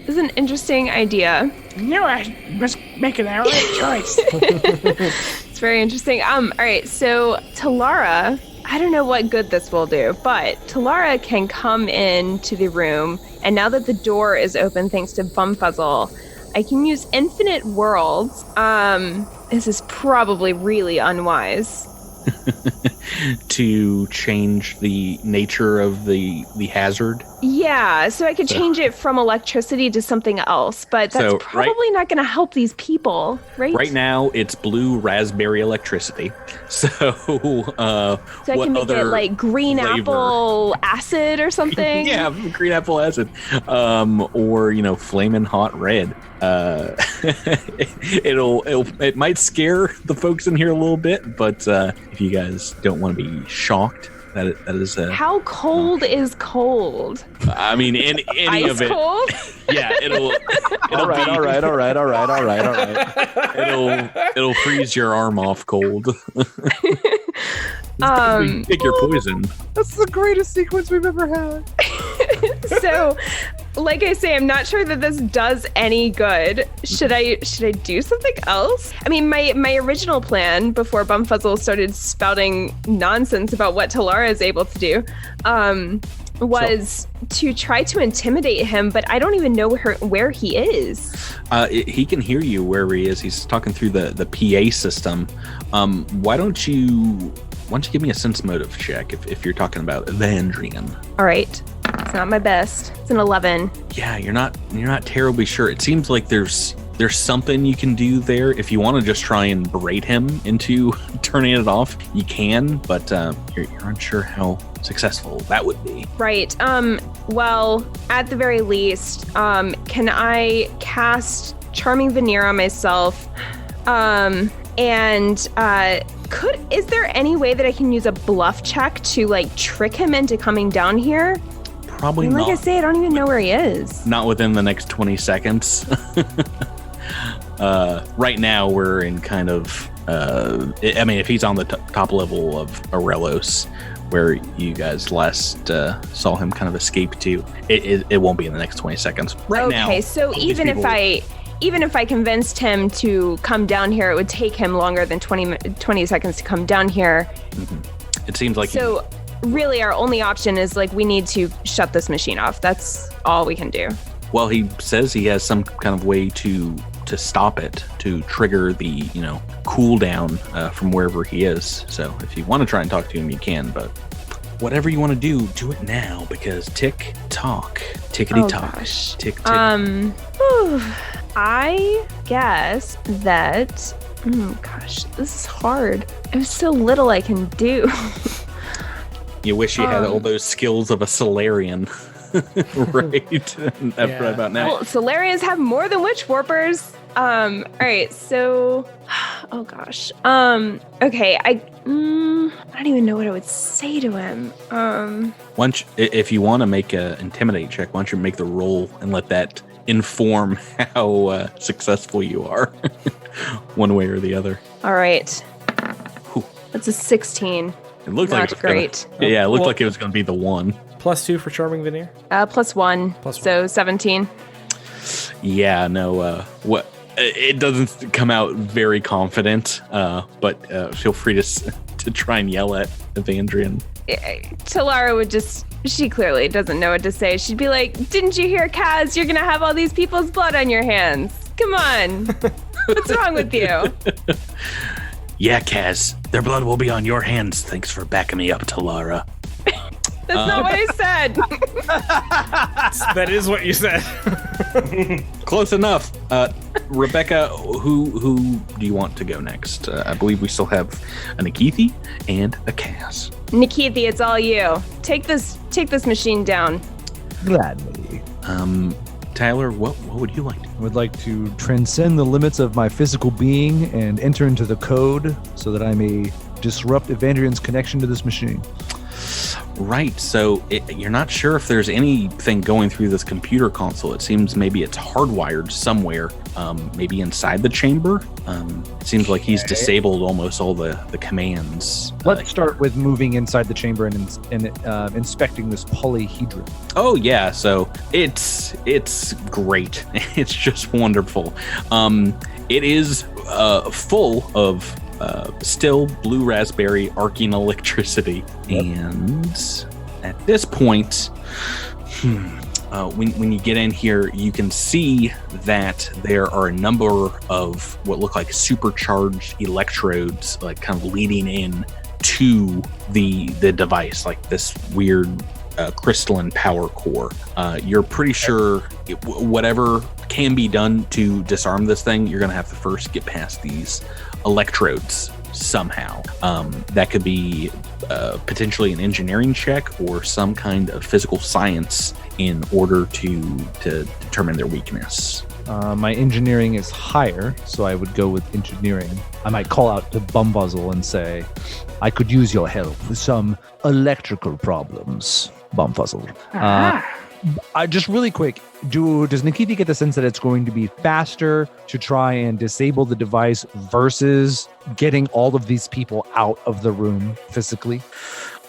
This is an interesting idea.
No, I must make an right choice.
It's very interesting. All right, so Talara, I don't know what good this will do, but Talara can come into the room, and now that the door is open thanks to Bumfuzzle, I can use infinite worlds. This is probably really unwise.
To change the nature of the hazard.
Yeah, so I could change it from electricity to something else, but that's
So,
probably not going to help these people, right?
Right now, it's blue raspberry electricity. So,
So I can make it like green
flavor?
Apple acid or something.
Yeah, green apple acid, or flaming hot red. It might scare the folks in here a little bit, but if you guys don't want to be shocked, that is
How cold is cold?
I mean, any
Ice
of it.
cold?
Yeah, it'll
All right.
it'll freeze your arm off cold. Pick your poison.
That's the greatest sequence we've ever had.
So, like I say, I'm not sure that this does any good. Should I do something else? I mean, my original plan before Bumfuzzle started spouting nonsense about what Talara is able to do was to try to intimidate him, but I don't even know where he is.
He can hear you wherever he is. He's talking through the PA system. Why don't you give me a sense motive check if you're talking about Evandrian?
All right. It's not my best. It's an 11.
Yeah, you're not terribly sure. It seems like there's something you can do there. If you want to just try and berate him into turning it off, you can, but you're unsure how successful that would be.
Right. Well, at the very least, can I cast Charming Veneer on myself? Is there any way that I can use a bluff check to like trick him into coming down here?
Probably
Like
not.
I say, I don't even know where he is.
Not within the next 20 seconds. Right now, we're in kind of... if he's on the top level of Aurelos, where you guys last saw him kind of escape to, it won't be in the next 20 seconds. Right now...
Okay, so even if I convinced him to come down here, it would take him longer than 20 seconds to come down here.
Mm-hmm. It seems like...
So... really, our only option is like we need to shut this machine off. That's all we can do.
Well, he says he has some kind of way to stop it, to trigger the cooldown from wherever he is. So if you want to try and talk to him, you can. But whatever you want to do it now, because tick tock, tickety tock,
gosh.
tick tick.
I guess that. Gosh, this is hard. There's so little I can do.
You wish you had all those skills of a Solarian, right? Right about now.
Well, Solarians have more than Witch Warpers. All right, so, oh gosh. Okay, I don't even know what I would say to him.
If you want to make a intimidate check, why don't you make the roll and let that inform how successful you are, one way or the the other.
All right.
Whew.
That's a 16.
It looked
Not
like it was
great.
it looked like it was going to be the one.
+2 for Charming Veneer?
+1. So 17.
Yeah, no. It doesn't come out very confident, but feel free to try and yell at Evandrian.
Talara would she clearly doesn't know what to say. She'd be like, didn't you hear, Kaz? You're going to have all these people's blood on your hands. Come on. What's wrong with you?
Yeah, Kaz, their blood will be on your hands. Thanks for backing me up, Talara.
That's not what I said.
That is what you said.
Close enough. Rebecca, who do you want to go next? I believe we still have a Nikithi and a Kaz.
Nikithi, it's all you. Take this machine down.
Gladly.
Tyler, what would you like to do?
I would like to transcend the limits of my physical being and enter into the code so that I may disrupt Evandrian's connection to this machine.
Right, so you're not sure if there's anything going through this computer console. It seems maybe it's hardwired somewhere, maybe inside the chamber. It seems like he's disabled almost all the commands.
Let's start with moving inside the chamber and inspecting this polyhedron.
Oh yeah, so it's great. It's just wonderful. It is full of still blue raspberry arcing electricity. Yep. And at this point, when you get in here, you can see that there are a number of what look like supercharged electrodes, like kind of leading in to the device, like this weird crystalline power core. You're pretty sure whatever can be done to disarm this thing, you're going to have to first get past these electrodes somehow. That could be potentially an engineering check or some kind of physical science in order to determine their weakness.
My engineering is higher, so I would go with engineering. I might call out to Bumfuzzle and say, I could use your help with some electrical problems, Bumfuzzle. Just really quick, does Nikiti get the sense that it's going to be faster to try and disable the device versus getting all of these people out of the room physically?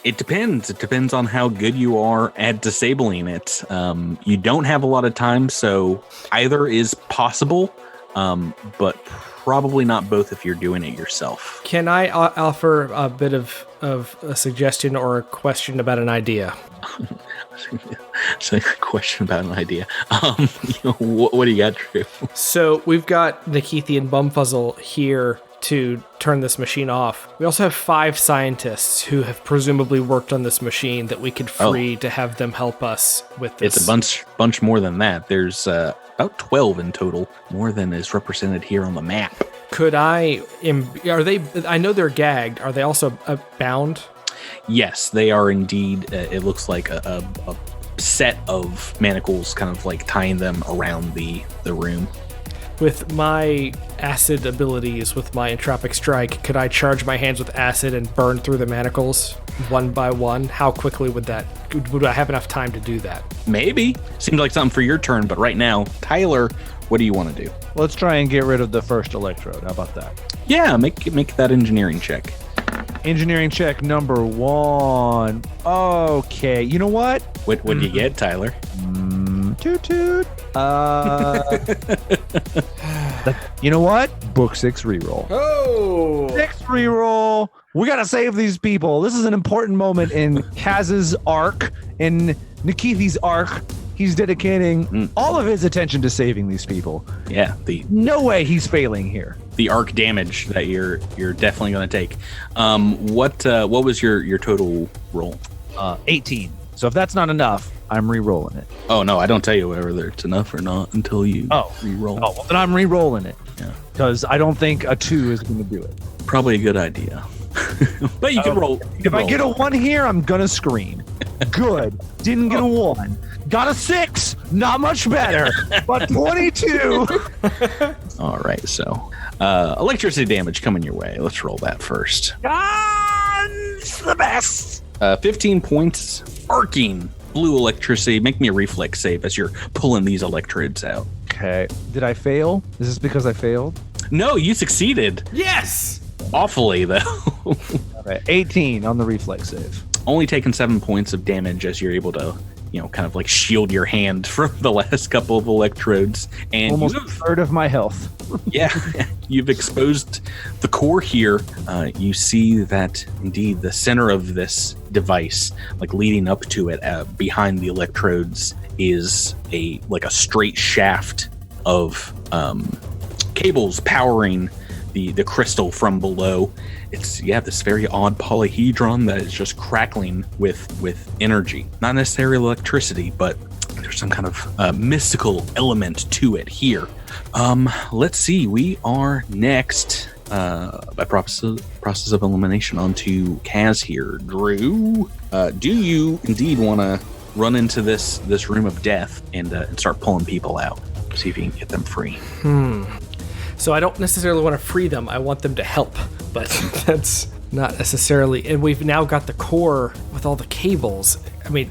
It depends. It depends on how good you are at disabling it. You don't have a lot of time, so either is possible, but probably not both if you're doing it yourself.
Can I offer a bit of a suggestion or a question about an idea?
So, a question about an idea. What do you got, Drew?
So we've got Nikithi and Bumfuzzle here to turn this machine off. We also have 5 scientists who have presumably worked on this machine that we could free to have them help us with this.
It's a bunch more than that. There's about 12 in total, more than is represented here on the map.
Could I? Are they? I know they're gagged. Are they also bound?
Yes, they are indeed. It looks like a set of manacles, kind of like tying them around the room.
With my acid abilities, with my entropic strike, could I charge my hands with acid and burn through the manacles one by one? How quickly would I have enough time to do that?
Maybe. Seems like something for your turn, but right now, Tyler, what do you want to do?
Let's try and get rid of the first electrode. How about that?
Yeah, make that engineering check.
Engineering check number 1. Okay, you know what?
What do you get, Tyler?
Toot toot. You know what? Book 6 reroll.
Oh!
6 reroll. We gotta save these people. This is an important moment in Kaz's arc, in Nikithi's arc. He's dedicating all of his attention to saving these people.
Yeah,
no way he's failing here.
The arc damage that you're definitely going to take. What was your total roll?
18. So if that's not enough, I'm re-rolling it.
Oh no, I don't tell you whether it's enough or not until you re-roll.
Oh, well, then I'm re-rolling it.
Yeah,
because I don't think a 2 is going to do it.
Probably a good idea. But you can roll.
If I get a 1 here, I'm gonna scream. Good. Didn't get a 1. Got a 6. Not much better. But 22.
All right. So, electricity damage coming your way. Let's roll that first.
Guns the best.
15 points. Arcing blue electricity. Make me a reflex save as you're pulling these electrodes out.
Okay. Did I fail? Is this because I failed?
No, you succeeded.
Yes.
Awfully though.
All right. 18 on the reflex save.
Only taking 7 points of damage as you're able to, kind of like shield your hand from the last couple of electrodes. And
almost a third of my health.
Yeah, you've exposed the core here. You see that indeed the center of this device, like leading up to it, behind the electrodes, is a straight shaft of cables powering the crystal from below. It's this very odd polyhedron that is just crackling with energy. Not necessarily electricity, but there's some kind of mystical element to it here. Let's see. We are next by process of elimination onto Kaz here. Drew, do you indeed want to run into this room of death and start pulling people out? See if you can get them free.
So I don't necessarily want to free them. I want them to help, but that's not necessarily. And we've now got the core with all the cables. I mean,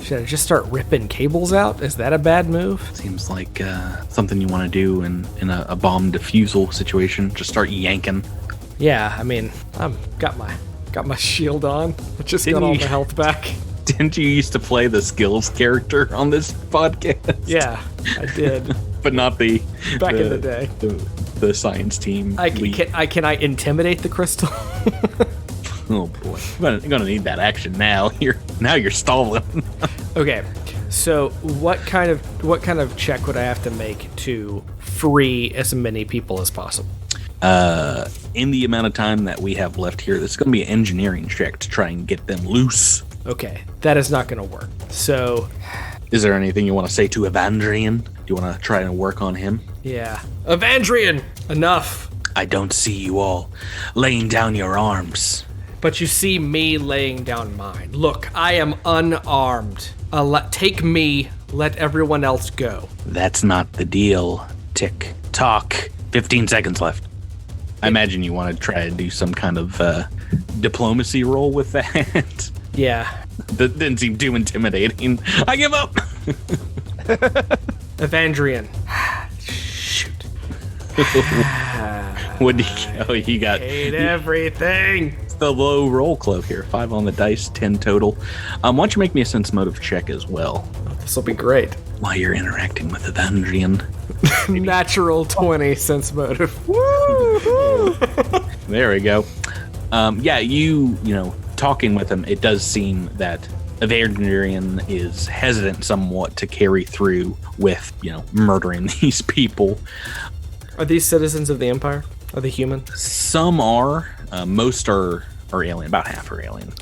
should I just start ripping cables out? Is that a bad move?
Seems like something you want to do in a bomb defusal situation. Just start yanking.
Yeah, I mean, I've got my shield on. I just got all the health back.
Didn't you used to play the skills character on this podcast?
Yeah, I did.
But not in
the day.
The science team.
Can I intimidate the crystal?
Oh boy, I'm gonna need that action now. You're stalling.
Okay, so what kind of check would I have to make to free as many people as possible?
In the amount of time that we have left here, this is gonna be an engineering check to try and get them loose
Okay, that is not going to work. So,
Is there anything you want to say to Evandrian? Do you want to try and work on him?
yeah. Evandrian, enough.
I don't see you all laying down your arms.
But you see me laying down mine. Look, I am unarmed. Take me, let everyone else go.
That's not the deal. Tick tock. 15 seconds left. I imagine you want to try to do some kind of diplomacy roll with that.
Yeah.
That didn't seem too intimidating. I give up.
Evandrian. Shoot.
What do you? Oh, you got
Hate everything.
It's the low roll cloak here. 5 on the dice, 10 total. Why don't you make me a sense motive check as well
This will be great.
while you're interacting with Evandrian.
Natural 20 sense motive.
There we go. Yeah, you know, talking with him, it does seem that Evandrian is hesitant somewhat to carry through with, you know, murdering these people.
Are these citizens of the Empire? Are they human?
Some are. Most are alien. About half are alien.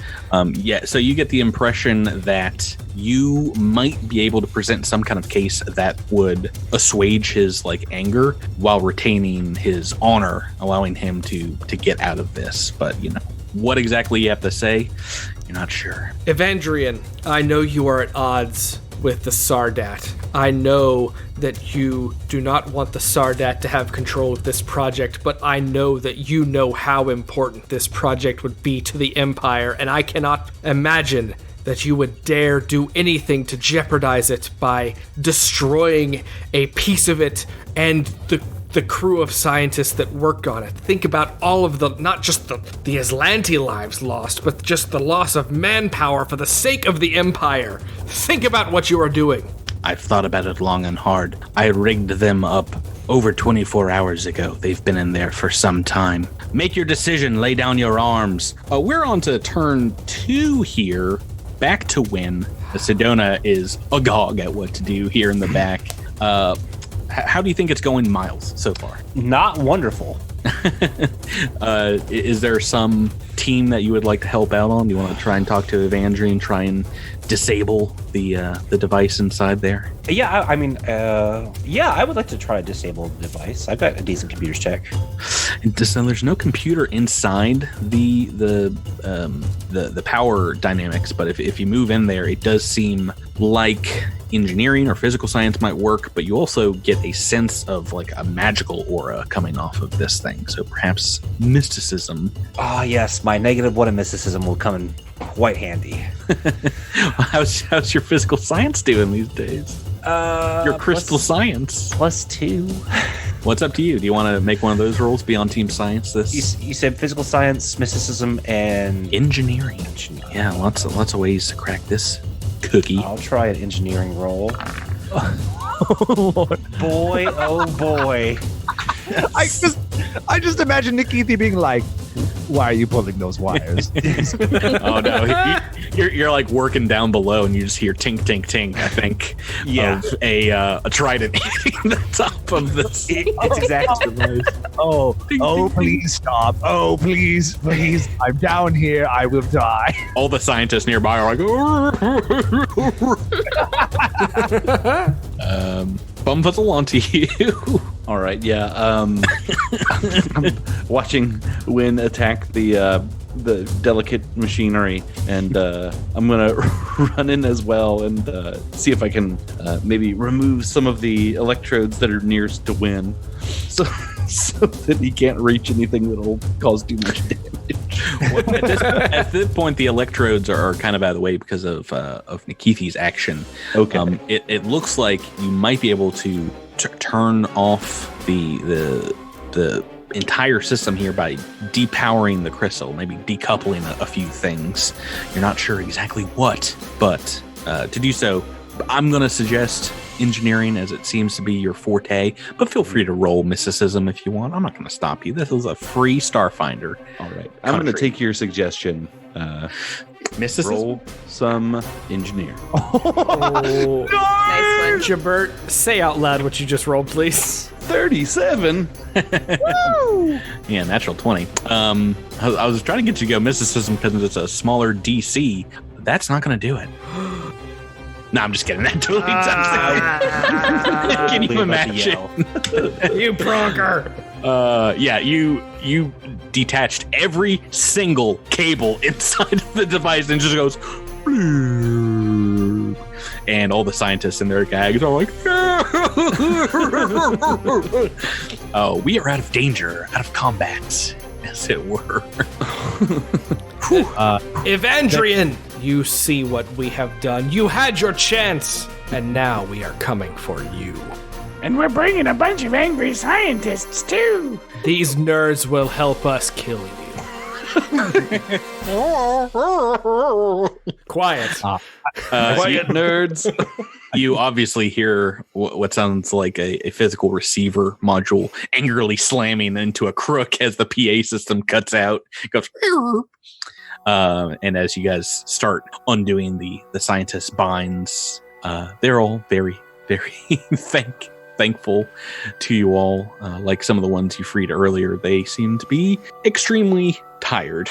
Yeah, so you get the impression that you might be able to present some kind of case that would assuage his anger while retaining his honor, allowing him to get out of this. But you know what exactly you have to say, you're not sure.
Evandrian, I know you are at odds with the Sardat. I know that you do not want the Sardat to have control of this project, but I know that you know how important this project would be to the Empire, and I cannot imagine that you would dare do anything to jeopardize it by destroying a piece of it and the crew of scientists that worked on it. Think about all of the, not just the Aslanti lives lost, but just the loss of manpower for the sake of the Empire. Think about what you are doing.
I've thought about it long and hard. I rigged them up over 24 hours ago. They've been in there for some time. Make your decision. Lay down your arms. We're on to turn 2 here. Back to Win. Sedona is agog at what to do here in the back. How do you think it's going, Miles, so far?
Not wonderful.
Is there some team that you would like to help out on? Do you want to try and talk to Evandrian, try and disable the device inside there?
Yeah, I mean, I would like to try to disable the device. I've got a decent computer's check.
So there's no computer inside the power dynamics, but if you move in there, it does seem like engineering or physical science might work, but you also get a sense of a magical aura coming off of this thing. So perhaps mysticism.
Ah, yes, my -1 in mysticism will come in quite handy.
How's your physical science doing these days? Your crystal science.
+2.
What's up to you? Do you want to make one of those rolls? Be on team science.
You said physical sance, mysticism, and
engineering. Yeah, lots of ways to crack this cookie.
I'll try an engineering roll.
Oh, Lord.
Boy, oh boy.
I just imagine Nikiti being like, "Why are you pulling those wires?"
Oh no, you're working down below, and you just hear tink tink tink. I think of a trident hitting the top of this.
It's exactly.
Oh, please stop! Oh, please, I'm down here. I will die.
All the scientists nearby are Bumfuzzle onto you. All right, yeah. I'm watching Win attack the delicate machinery, and I'm gonna run in as well and see if I can maybe remove some of the electrodes that are nearest to Win, so that he can't reach anything that'll cause too much damage. At this point, the electrodes are kind of out of the way because of Nikithi's action.
Okay.
It looks like you might be able to turn off the entire system here by depowering the crystal, maybe decoupling a few things. You're not sure exactly what, but to do so, I'm going to suggest engineering, as it seems to be your forte, but feel free to roll mysticism if you want. I'm not going to stop you. This is a free Starfinder.
All right. I'm going to take your suggestion.
Mysticism?
Roll some engineer.
Oh,
Nice one.
Jabert, say out loud what you just rolled, please.
37.
Yeah, natural 20. I was trying to get you to go mysticism because it's a smaller DC. That's not going to do it. No, I'm just kidding. That totally does it. Can you imagine?
You pronker.
Yeah, you detached every single cable inside of the device and just goes, and all the scientists and their gags are like, oh, we are out of danger, out of combat, as it were.
Evandrian, you see what we have done. You had your chance, and now we are coming for you.
And we're bringing a bunch of angry scientists, too.
These nerds will help us kill you. Quiet.
Quiet, nerds.
You obviously hear what sounds like a physical receiver module angrily slamming into a crook as the PA system cuts out. It goes, and as you guys start undoing the scientist binds, they're all very, very thankful to you all. Like some of the ones you freed earlier, they seem to be extremely tired.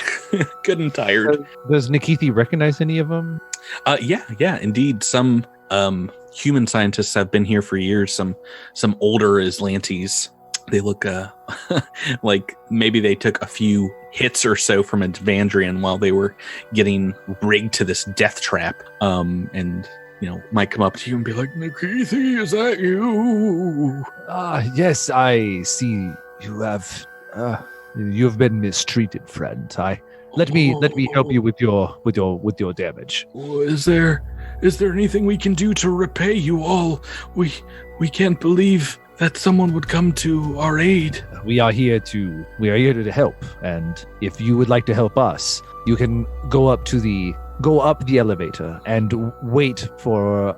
Good and tired.
Does Nikithi recognize any of them?
Yeah, indeed. Some human scientists have been here for years. Some older Atlantes. They look like maybe they took a few hits or so from Evandrian while they were getting rigged to this death trap. And might come up to you and be like, Nikithi, is that you?
Yes, I see you have been mistreated, friend. Let me help you with your damage.
Is there anything we can do to repay you all? We can't believe that someone would come to our aid.
We are here to help, and if you would like to help us, you can go up the elevator and wait for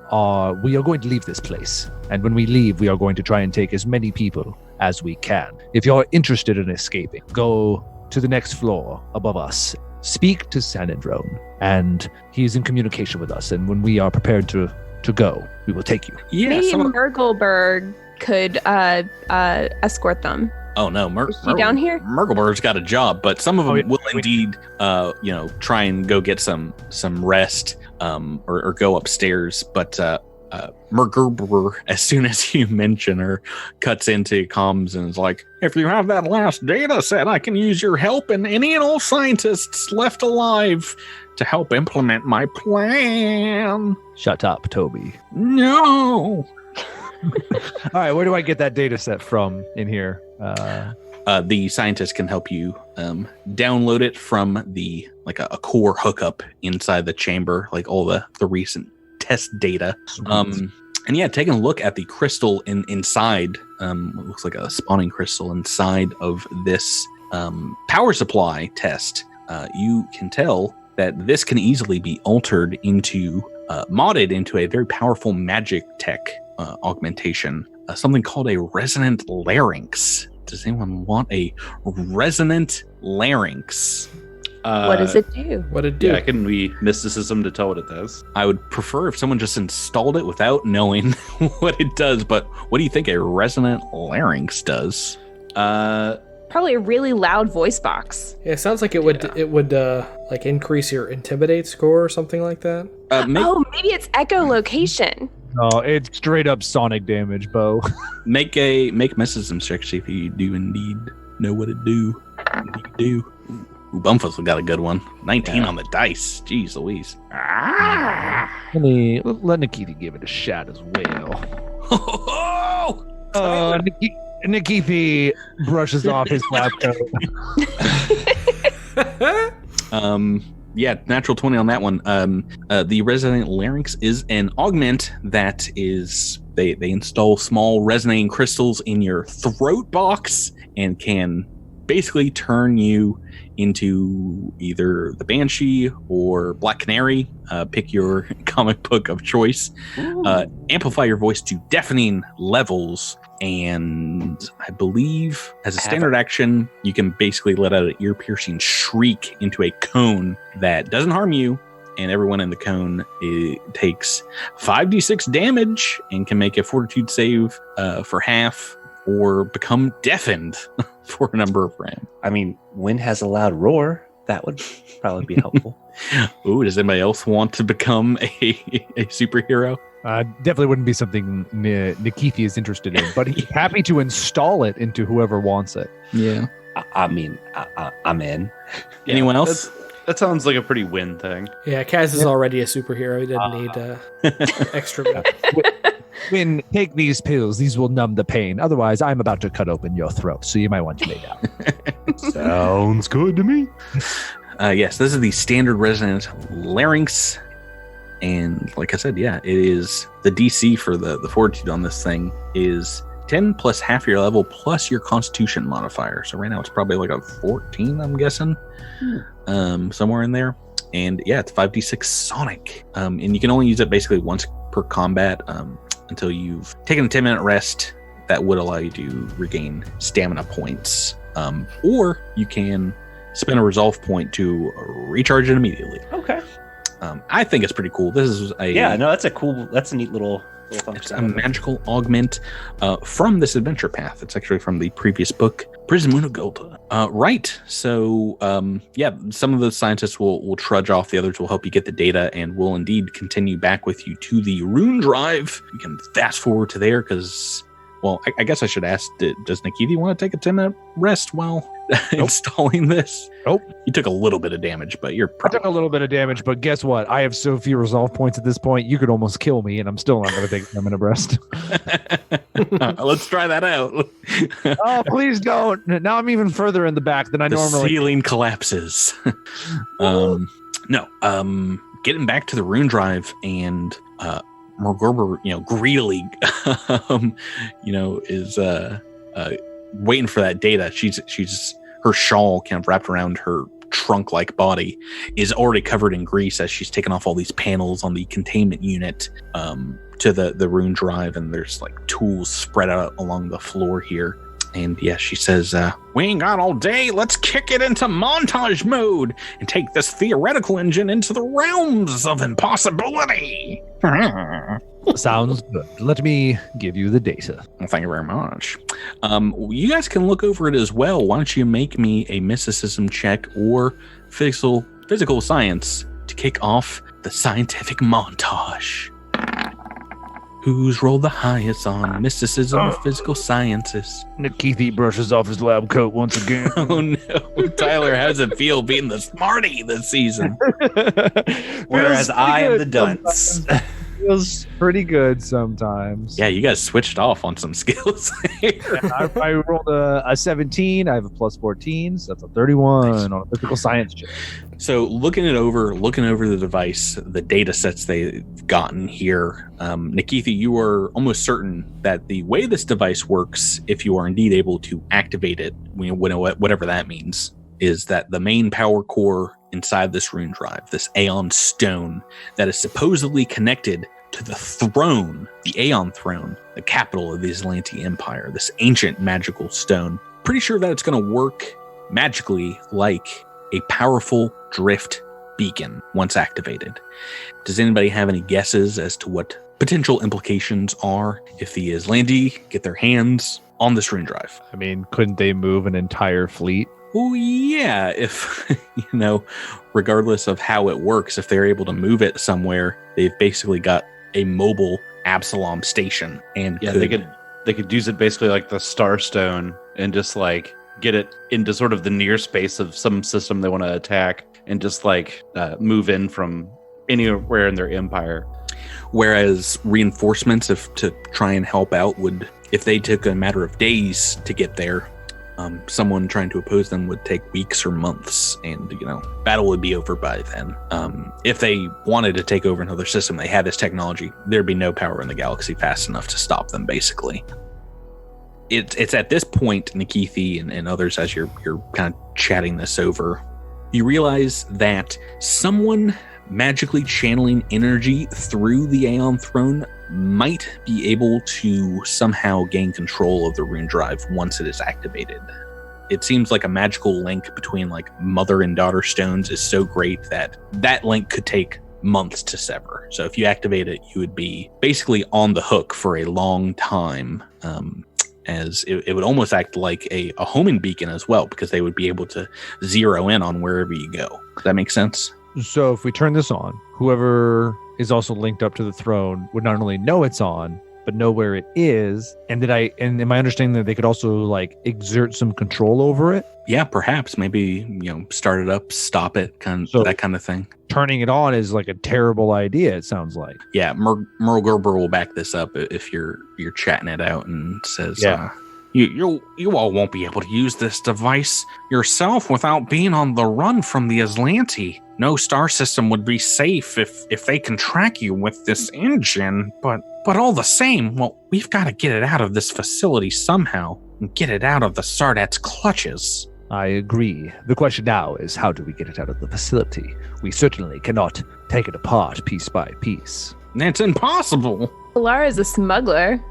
we are going to leave this place. And when we leave, we are going to try and take as many people as we can. If you're interested in escaping, go to the next floor above us. Speak to Sanendrone, and he's in communication with us. And when we are prepared to go, we will take you.
Yeah,
maybe Murgleberg could escort them.
Oh no,
Is he down here?
Murgleberg's got a job, but some of them will indeed, try and go get some rest, or go upstairs. But Murgleberg, as soon as you mention her, cuts into comms and is like, "If you have that last data set, I can use your help and any and all scientists left alive to help implement my plan."
Shut up, Toby.
No.
All right, where do I get that data set from in here?
The scientist can help you download it from a core hookup inside the chamber, like all the recent test data. And yeah, taking a look at the crystal inside, what looks like a spawning crystal inside of this power supply test, you can tell that this can easily be altered into, modded into a very powerful magic tech augmentation, something called a Resident Larynx. Does anyone want a Resident Larynx?
What does it do?
Yeah, can we mysticism to tell what it does?
I would prefer if someone just installed it without knowing what it does, but what do you think a Resident Larynx does?
Probably a really loud voice box.
Yeah, it sounds like it would like increase your intimidate score or something like that.
Maybe it's echolocation.
No, it's straight up sonic damage, Bo.
Make mysticism check, see if you do indeed know what it do. Ooh, Bumfuzzle got a good one. 19 on the dice. Jeez Louise.
Let Nikithi give it a shot as well. Nikithi brushes off his lab coat.
Yeah, natural 20 on that one. The Resident Larynx is an augment that is they install small resonating crystals in your throat box and can basically turn you into either the Banshee or Black Canary. Pick your comic book of choice. Amplify your voice to deafening levels. And I believe as a standard action, you can basically let out an ear-piercing shriek into a cone that doesn't harm you. And everyone in the cone takes 5d6 damage and can make a fortitude save for half or become deafened for a number of rounds.
I mean, Wind has a loud roar. That would probably be helpful.
Ooh, does anybody else want to become a superhero?
Definitely wouldn't be something Nikithi is interested in, but he's happy to install it into whoever wants it.
Yeah.
I'm in.
Anyone else?
That sounds like a pretty win thing.
Yeah, Kaz is already a superhero. He doesn't need extra.
When take these pills, these will numb the pain. Otherwise, I'm about to cut open your throat, so you might want to lay down.
Sounds good to me.
Yes, this is the standard Resident Larynx. And like I said, yeah, it is the DC for the fortitude on this thing is 10 plus half your level plus your constitution modifier. So right now it's probably like a 14, I'm guessing. Somewhere in there. And yeah, it's 5d6 sonic. And you can only use it basically once per combat until you've taken a 10-minute rest. That would allow you to regain stamina points. Or you can spend a resolve point to recharge it immediately.
Okay.
I think it's pretty cool. This is
that's a neat little function.
It's a magical augment from this adventure path. It's actually from the previous book, Prism Unigolda. Right. So, some of the scientists will trudge off. The others will help you get the data and will indeed continue back with you to the Rune Drive. You can fast forward to there because, well, I guess I should ask, does Nikithi want to take a 10-minute rest while installing this?
Nope.
You took a little bit of damage, but you're
I took a little bit of damage, but guess what? I have so few resolve points at this point, you could almost kill me, and I'm still not going to take a 10-minute rest.
Let's try that out.
Oh, please don't. Now I'm even further in the back than I normally.
The ceiling collapses. Getting back to the Rune Drive and Morgorber, greedily, is waiting for that data. She's her shawl kind of wrapped around her trunk-like body is already covered in grease as she's taken off all these panels on the containment unit to the Rune Drive, and there's like tools spread out along the floor here. And yeah, she says, we ain't got all day. Let's kick it into montage mode and take this theoretical engine into the realms of impossibility.
Sounds good. Let me give you the data.
Well, thank you very much. You guys can look over it as well. Why don't you make me a mysticism check or physical science to kick off the scientific montage? Who's rolled the highest on mysticism or physical sciences?
Nikithi brushes off his lab coat once again.
Oh no, Tyler has a feel being the smarty this season.
Whereas I am the dunce.
Feels pretty good sometimes.
Yeah, you guys switched off on some skills.
I rolled a 17. I have a plus 14, so that's a 31 on a physical science check.
So looking over the device, the data sets they've gotten here, Nikithi, you are almost certain that the way this device works, if you are indeed able to activate it, whatever that means, is that the main power core inside this Rune Drive, this Aeon stone that is supposedly connected to the throne, the Aeon throne, the capital of the Islanti Empire, this ancient magical stone. Pretty sure that it's going to work magically like a powerful drift beacon once activated. Does anybody have any guesses as to what potential implications are if the Islanti get their hands on this Rune Drive?
I mean, couldn't they move an entire fleet?
Oh, yeah. If, regardless of how it works, if they're able to move it somewhere, they've basically got a mobile Absalom station. And
yeah, they could use it basically like the Starstone and just like get it into sort of the near space of some system they want to attack and just like move in from anywhere in their empire.
Whereas reinforcements, to try and help out, if they took a matter of days to get there, someone trying to oppose them would take weeks or months, and battle would be over by then. If they wanted to take over another system, they had this technology, there'd be no power in the galaxy fast enough to stop them, basically. It's at this point, Nikithi and others, as you're kind of chatting this over, you realize that someone magically channeling energy through the Aeon throne might be able to somehow gain control of the Rune Drive once it is activated. It seems like a magical link between like mother and daughter stones is so great that link could take months to sever. So if you activate it, you would be basically on the hook for a long time. as it would almost act like a homing beacon as well, because they would be able to zero in on wherever you go. Does that make sense?
So if we turn this on, whoever is also linked up to the throne would not only know it's on, but know where it is. And am I understanding that they could also like exert some control over it?
Yeah, perhaps. Maybe, start it up, stop it, that kind of thing.
Turning it on is like a terrible idea, it sounds like.
Yeah, Merle Gerber will back this up if you're chatting it out and says, you all won't be able to use this device yourself without being on the run from the Aslanti. No star system would be safe if they can track you with this engine, but all the same, well, we've got to get it out of this facility somehow and get it out of the Sardat's clutches.
I agree. The question now is, how do we get it out of the facility? We certainly cannot take it apart piece by piece.
It's impossible.
Lara's a smuggler.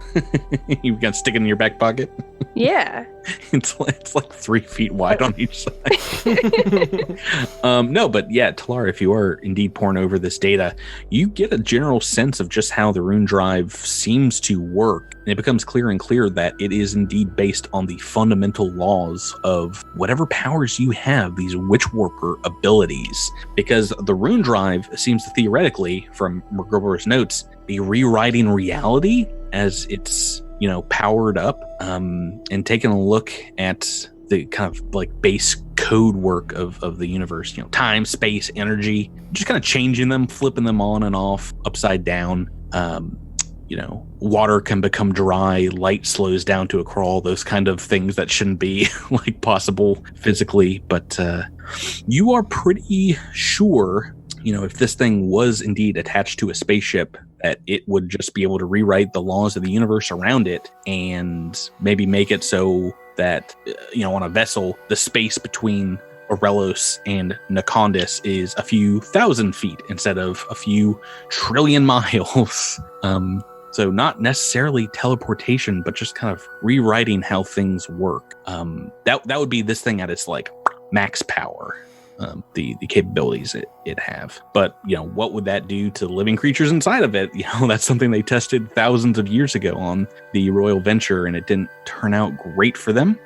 You've got to stick it in your back pocket?
Yeah.
It's like 3 feet wide on each side. No, but yeah, Talara, if you are indeed pouring over this data, you get a general sense of just how the rune drive seems to work. And it becomes clearer and clearer that it is indeed based on the fundamental laws of whatever powers you have, these Witchwarper abilities. Because the rune drive seems to theoretically, from McGruber's notes, be rewriting reality as it's powered up, and taking a look at the kind of like base code work of the universe, time, space, energy, just kind of changing them, flipping them on and off, upside down. Water can become dry, light slows down to a crawl, those kind of things that shouldn't be like possible physically. But you are pretty sure, if this thing was indeed attached to a spaceship, that it would just be able to rewrite the laws of the universe around it and maybe make it so that, on a vessel, the space between Aurelos and Nakondis is a few thousand feet instead of a few trillion miles. So not necessarily teleportation, but just kind of rewriting how things work. That would be this thing at its like max power. The capabilities it have. But, what would that do to living creatures inside of it? That's something they tested thousands of years ago on the Royal Venture, and it didn't turn out great for them.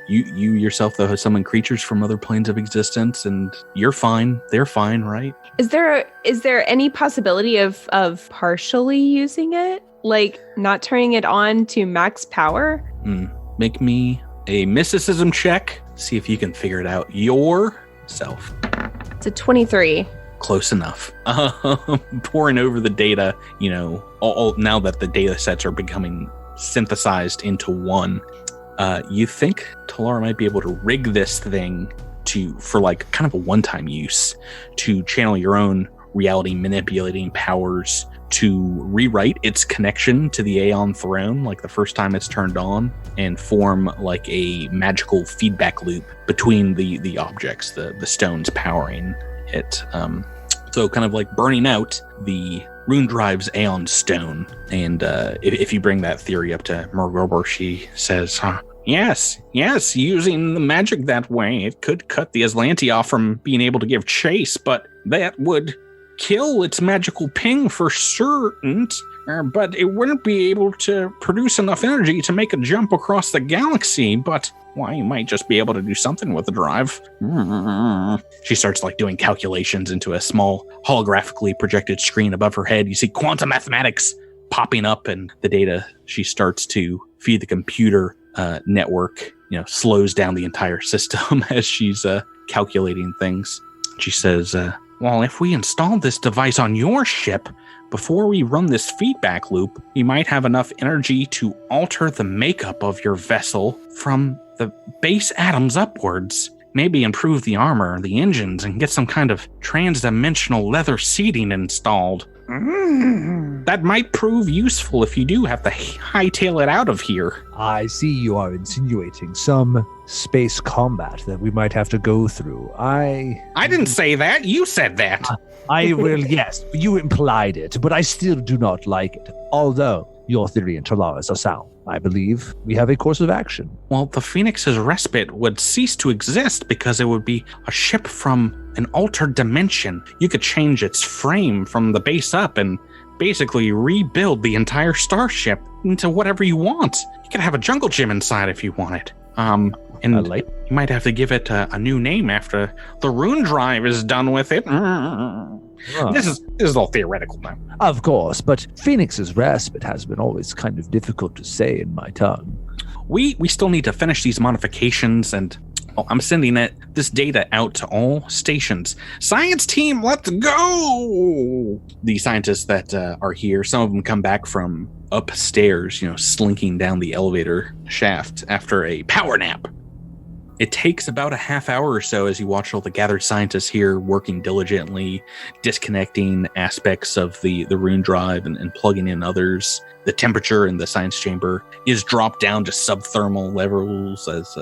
You yourself, though, have summoned creatures from other planes of existence, and you're fine. They're fine, right?
Is there any possibility of partially using it? Like, not turning it on to max power?
Make me a mysticism check. See if you can figure it out yourself.
It's a 23.
Close enough. Pouring over the data, all now that the data sets are becoming synthesized into one, you think Talara might be able to rig this thing for like kind of a one-time use to channel your own reality manipulating powers to rewrite its connection to the Aeon throne, like the first time it's turned on, and form like a magical feedback loop between the objects, the stones powering it. So kind of like burning out the rune drive's Aeon stone. And if you bring that theory up to Mergober, she says, Yes, using the magic that way, it could cut the Aslanti off from being able to give chase, but that would kill its magical ping for certain, but it wouldn't be able to produce enough energy to make a jump across the galaxy, but you might just be able to do something with the drive. She starts like doing calculations into a small holographically projected screen above her head. You see quantum mathematics popping up, and the data she starts to feed the computer network, slows down the entire system as she's calculating things. She says, if we install this device on your ship, before we run this feedback loop, we might have enough energy to alter the makeup of your vessel from the base atoms upwards. Maybe improve the armor, the engines, and get some kind of trans-dimensional leather seating installed. That might prove useful if you do have to hightail it out of here.
I see you are insinuating some space combat that we might have to go through. I
didn't say that. You said that.
Yes, you implied it, but I still do not like it. Although your theory and Talara's are sound, I believe we have a course of action.
Well, the Phoenix's respite would cease to exist because it would be a ship from an altered dimension. You could change its frame from the base up and basically rebuild the entire starship into whatever you want. You could have a jungle gym inside if you want it. And you might have to give it a new name after the Rune drive is done with it. This is all theoretical now.
Of course, but Phoenix's respite has been always kind of difficult to say in my tongue.
We still need to finish these modifications, and I'm sending this data out to all stations. Science team, let's go! The scientists that are here, some of them come back from upstairs, slinking down the elevator shaft after a power nap. It takes about a half hour or so as you watch all the gathered scientists here working diligently, disconnecting aspects of the Rune drive and plugging in others. The temperature in the science chamber is dropped down to subthermal levels as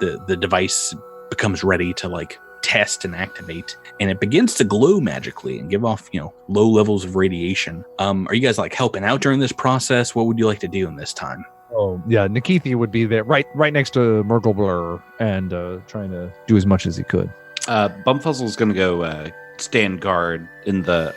the device becomes ready to test and activate, and it begins to glow magically and give off low levels of radiation. Are you guys helping out during this process? What would you like to do in this time?
Oh yeah, Nikithi would be there right next to Murgle and trying to do as much as he could.
Bumfuzzle's going to go stand guard in the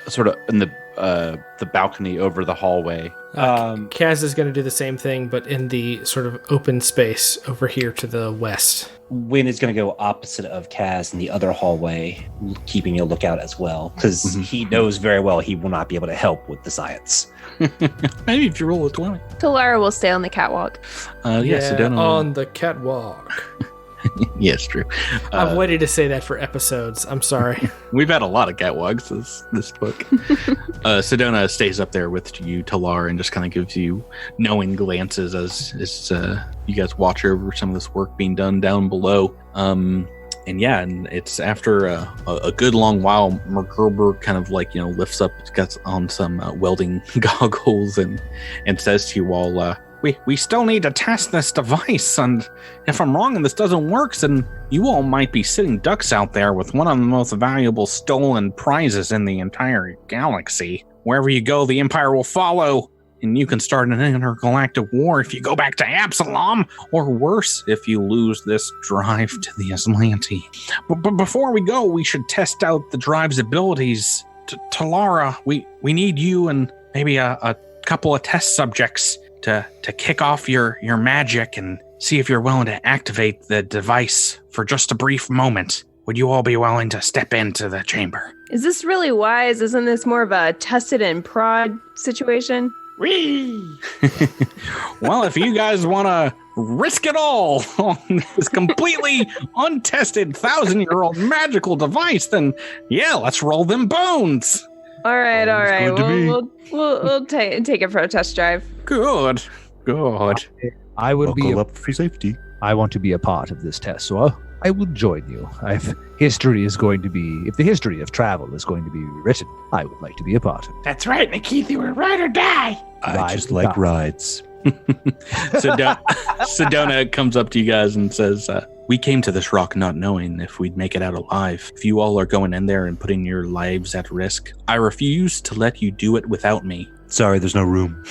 balcony over the hallway.
Kaz is going to do the same thing, but in the sort of open space over here to the west.
Win is going to go opposite of Kaz in the other hallway, keeping a lookout as well, because he knows very well he will not be able to help with the science.
Maybe if you roll a 20.
Talara will stay on the catwalk.
Sedona
on the catwalk.
Yes, true.
I've waited to say that for episodes. I'm sorry.
We've had a lot of catwalks this book. Sedona stays up there with you, Talar, and just kind of gives you knowing glances as you guys watch over some of this work being done down below. And it's after a good long while, Mergerber kind of lifts up, gets on some welding goggles and says to you all, we still need to test this device, and if I'm wrong and this doesn't work, then you all might be sitting ducks out there with one of the most valuable stolen prizes in the entire galaxy. Wherever you go, the Empire will follow, and you can start an intergalactic war if you go back to Absalom, or worse, if you lose this drive to the Aslanti. But before we go, we should test out the drive's abilities. Talara, we need you and maybe a couple of test subjects to kick off your magic and see if you're willing to activate the device for just a brief moment. Would you all be willing to step into the chamber?
Is this really wise? Isn't this more of a tested and prod situation?
Whee!
Well, if you guys want to risk it all on this completely untested 1,000-year-old magical device, then yeah, let's roll them bones.
All right. We'll take it for a test drive.
Good.
I would be
up for safety.
I want to be a part of this test, so I will join you. If the history of travel is going to be rewritten, I would like to be a part of it.
That's right, Nikithi, we're ride or die.
I just like rides.
Sedona comes up to you guys and says, we came to this rock not knowing if we'd make it out alive. If you all are going in there and putting your lives at risk, I refuse to let you do it without me.
Sorry, there's no room.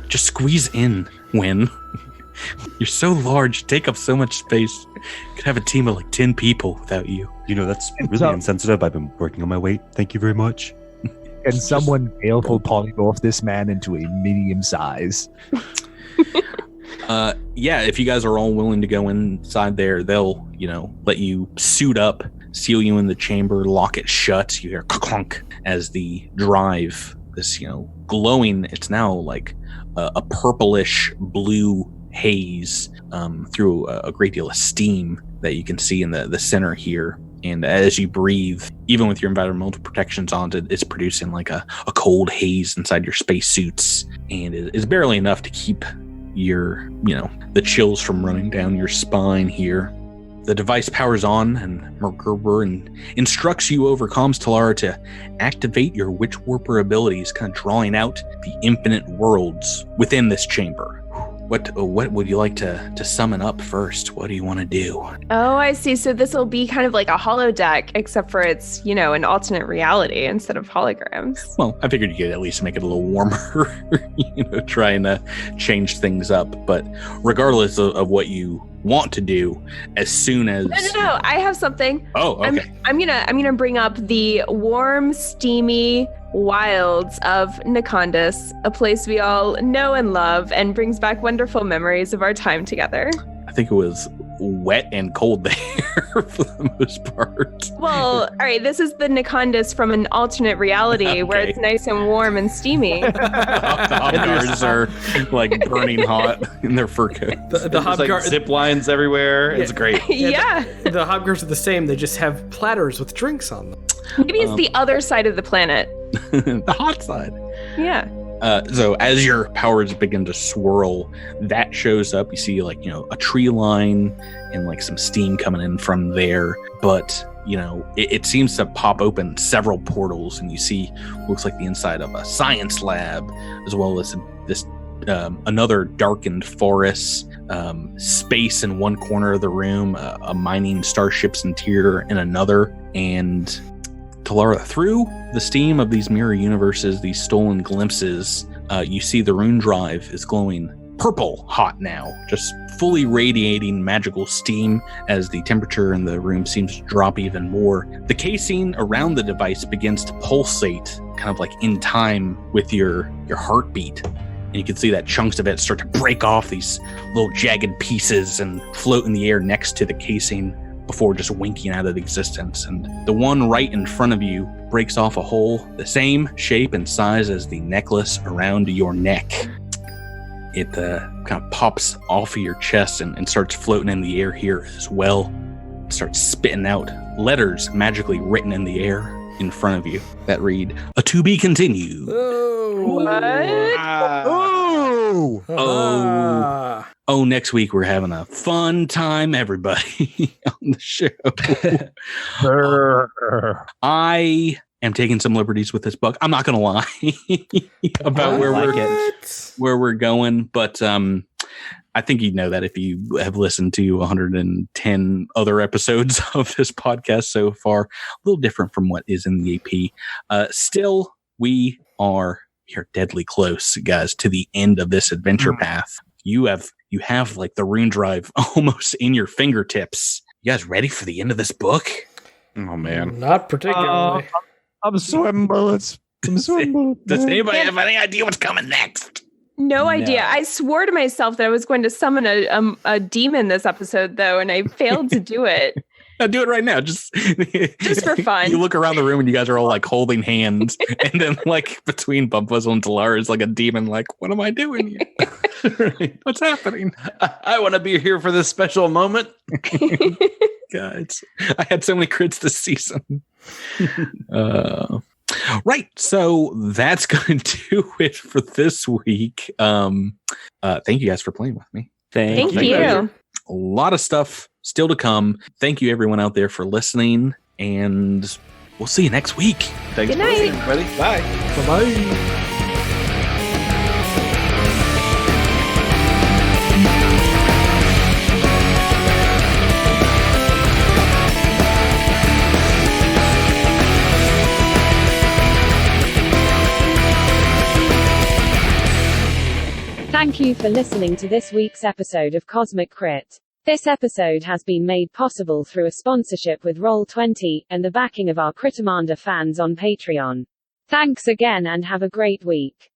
Just squeeze in, Win. You're so large, take up so much space. Could have a team of 10 people without you.
That's really insensitive. I've been working on my weight. Thank you very much.
Can someone baleful polymorph this man into a medium size?
If you guys are all willing to go inside there, they'll, let you suit up, seal you in the chamber, lock it shut. You hear clunk as the drive, this, glowing, it's now like a purplish blue haze through a great deal of steam that you can see in the center here. And as you breathe, even with your environmental protections on, it's producing like a cold haze inside your spacesuits. And it's barely enough to keep your, the chills from running down your spine here. The device powers on, and Mergerber instructs you over comms, Talara, to activate your Witch Warper abilities, kind of drawing out the infinite worlds within this chamber. What would you like to summon up first? What do you want to do?
Oh, I see. So this will be kind of like a holodeck, except for it's, an alternate reality instead of holograms.
Well, I figured you could at least make it a little warmer, trying to change things up. But regardless of what you want to do as soon as.
No. I have something.
Oh, okay.
I'm gonna bring up the warm, steamy wilds of Nakondis, a place we all know and love, and brings back wonderful memories of our time together.
I think it was wet and cold there for the most part.
Well, all right, this is the Nakondis from an alternate reality where it's nice and warm and steamy.
The Hobguards are like burning hot in their fur coats.
The
There's like
Hobguard,
zip lines everywhere. It's great.
Yeah.
the Hobguards are the same. They just have platters with drinks on them.
Maybe it's the other side of the planet.
The hot side.
Yeah.
So as your powers begin to swirl, that shows up. You see a tree line and like some steam coming in from there. But, it seems to pop open several portals, and you see looks like the inside of a science lab, as well as this another darkened forest, space in one corner of the room, a mining starship's interior in another, and Talara, through the steam of these mirror universes, these stolen glimpses, you see the rune drive is glowing purple hot now, just fully radiating magical steam as the temperature in the room seems to drop even more. The casing around the device begins to pulsate, kind of like in time with your heartbeat. And you can see that chunks of it start to break off these little jagged pieces and float in the air next to the casing, before just winking out of existence. And the one right in front of you breaks off a hole the same shape and size as the necklace around your neck. It kind of pops off of your chest and starts floating in the air here as well. It starts spitting out letters magically written in the air in front of you that read, "A to be continued."
What?
Oh, next week we're having a fun time, everybody, on the show. I am taking some liberties with this book. I'm not going to lie about where we're going, but I think you know that if you have listened to 110 other episodes of this podcast so far. A little different from what is in the AP. Still, we are deadly close, guys, to the end of this adventure path. You have like the rune drive almost in your fingertips. You guys ready for the end of this book?
Oh man,
not particularly.
I'm sweating bullets.
Does anybody have any idea what's coming next?
No idea. I swore to myself that I was going to summon a demon this episode, though, and I failed to do it.
I'll do it right now. Just
for fun.
You look around the room and you guys are all like holding hands. And then like between Bumpuzzle and Talara is like a demon like, what am I doing here? What's happening?
I want to be here for this special moment.
Guys, I had so many crits this season. Right. So that's going to do it for this week. Thank you guys for playing with me.
Thank you.
A lot of stuff still to come. Thank you, everyone out there, for listening, and we'll see you next week.
Thanks
Good
for
night.
listening, everybody. Bye.
Bye-bye.
Thank you for listening to this week's episode of Cosmic Crit. This episode has been made possible through a sponsorship with Roll20 and the backing of our Critamander fans on Patreon. Thanks again and have a great week.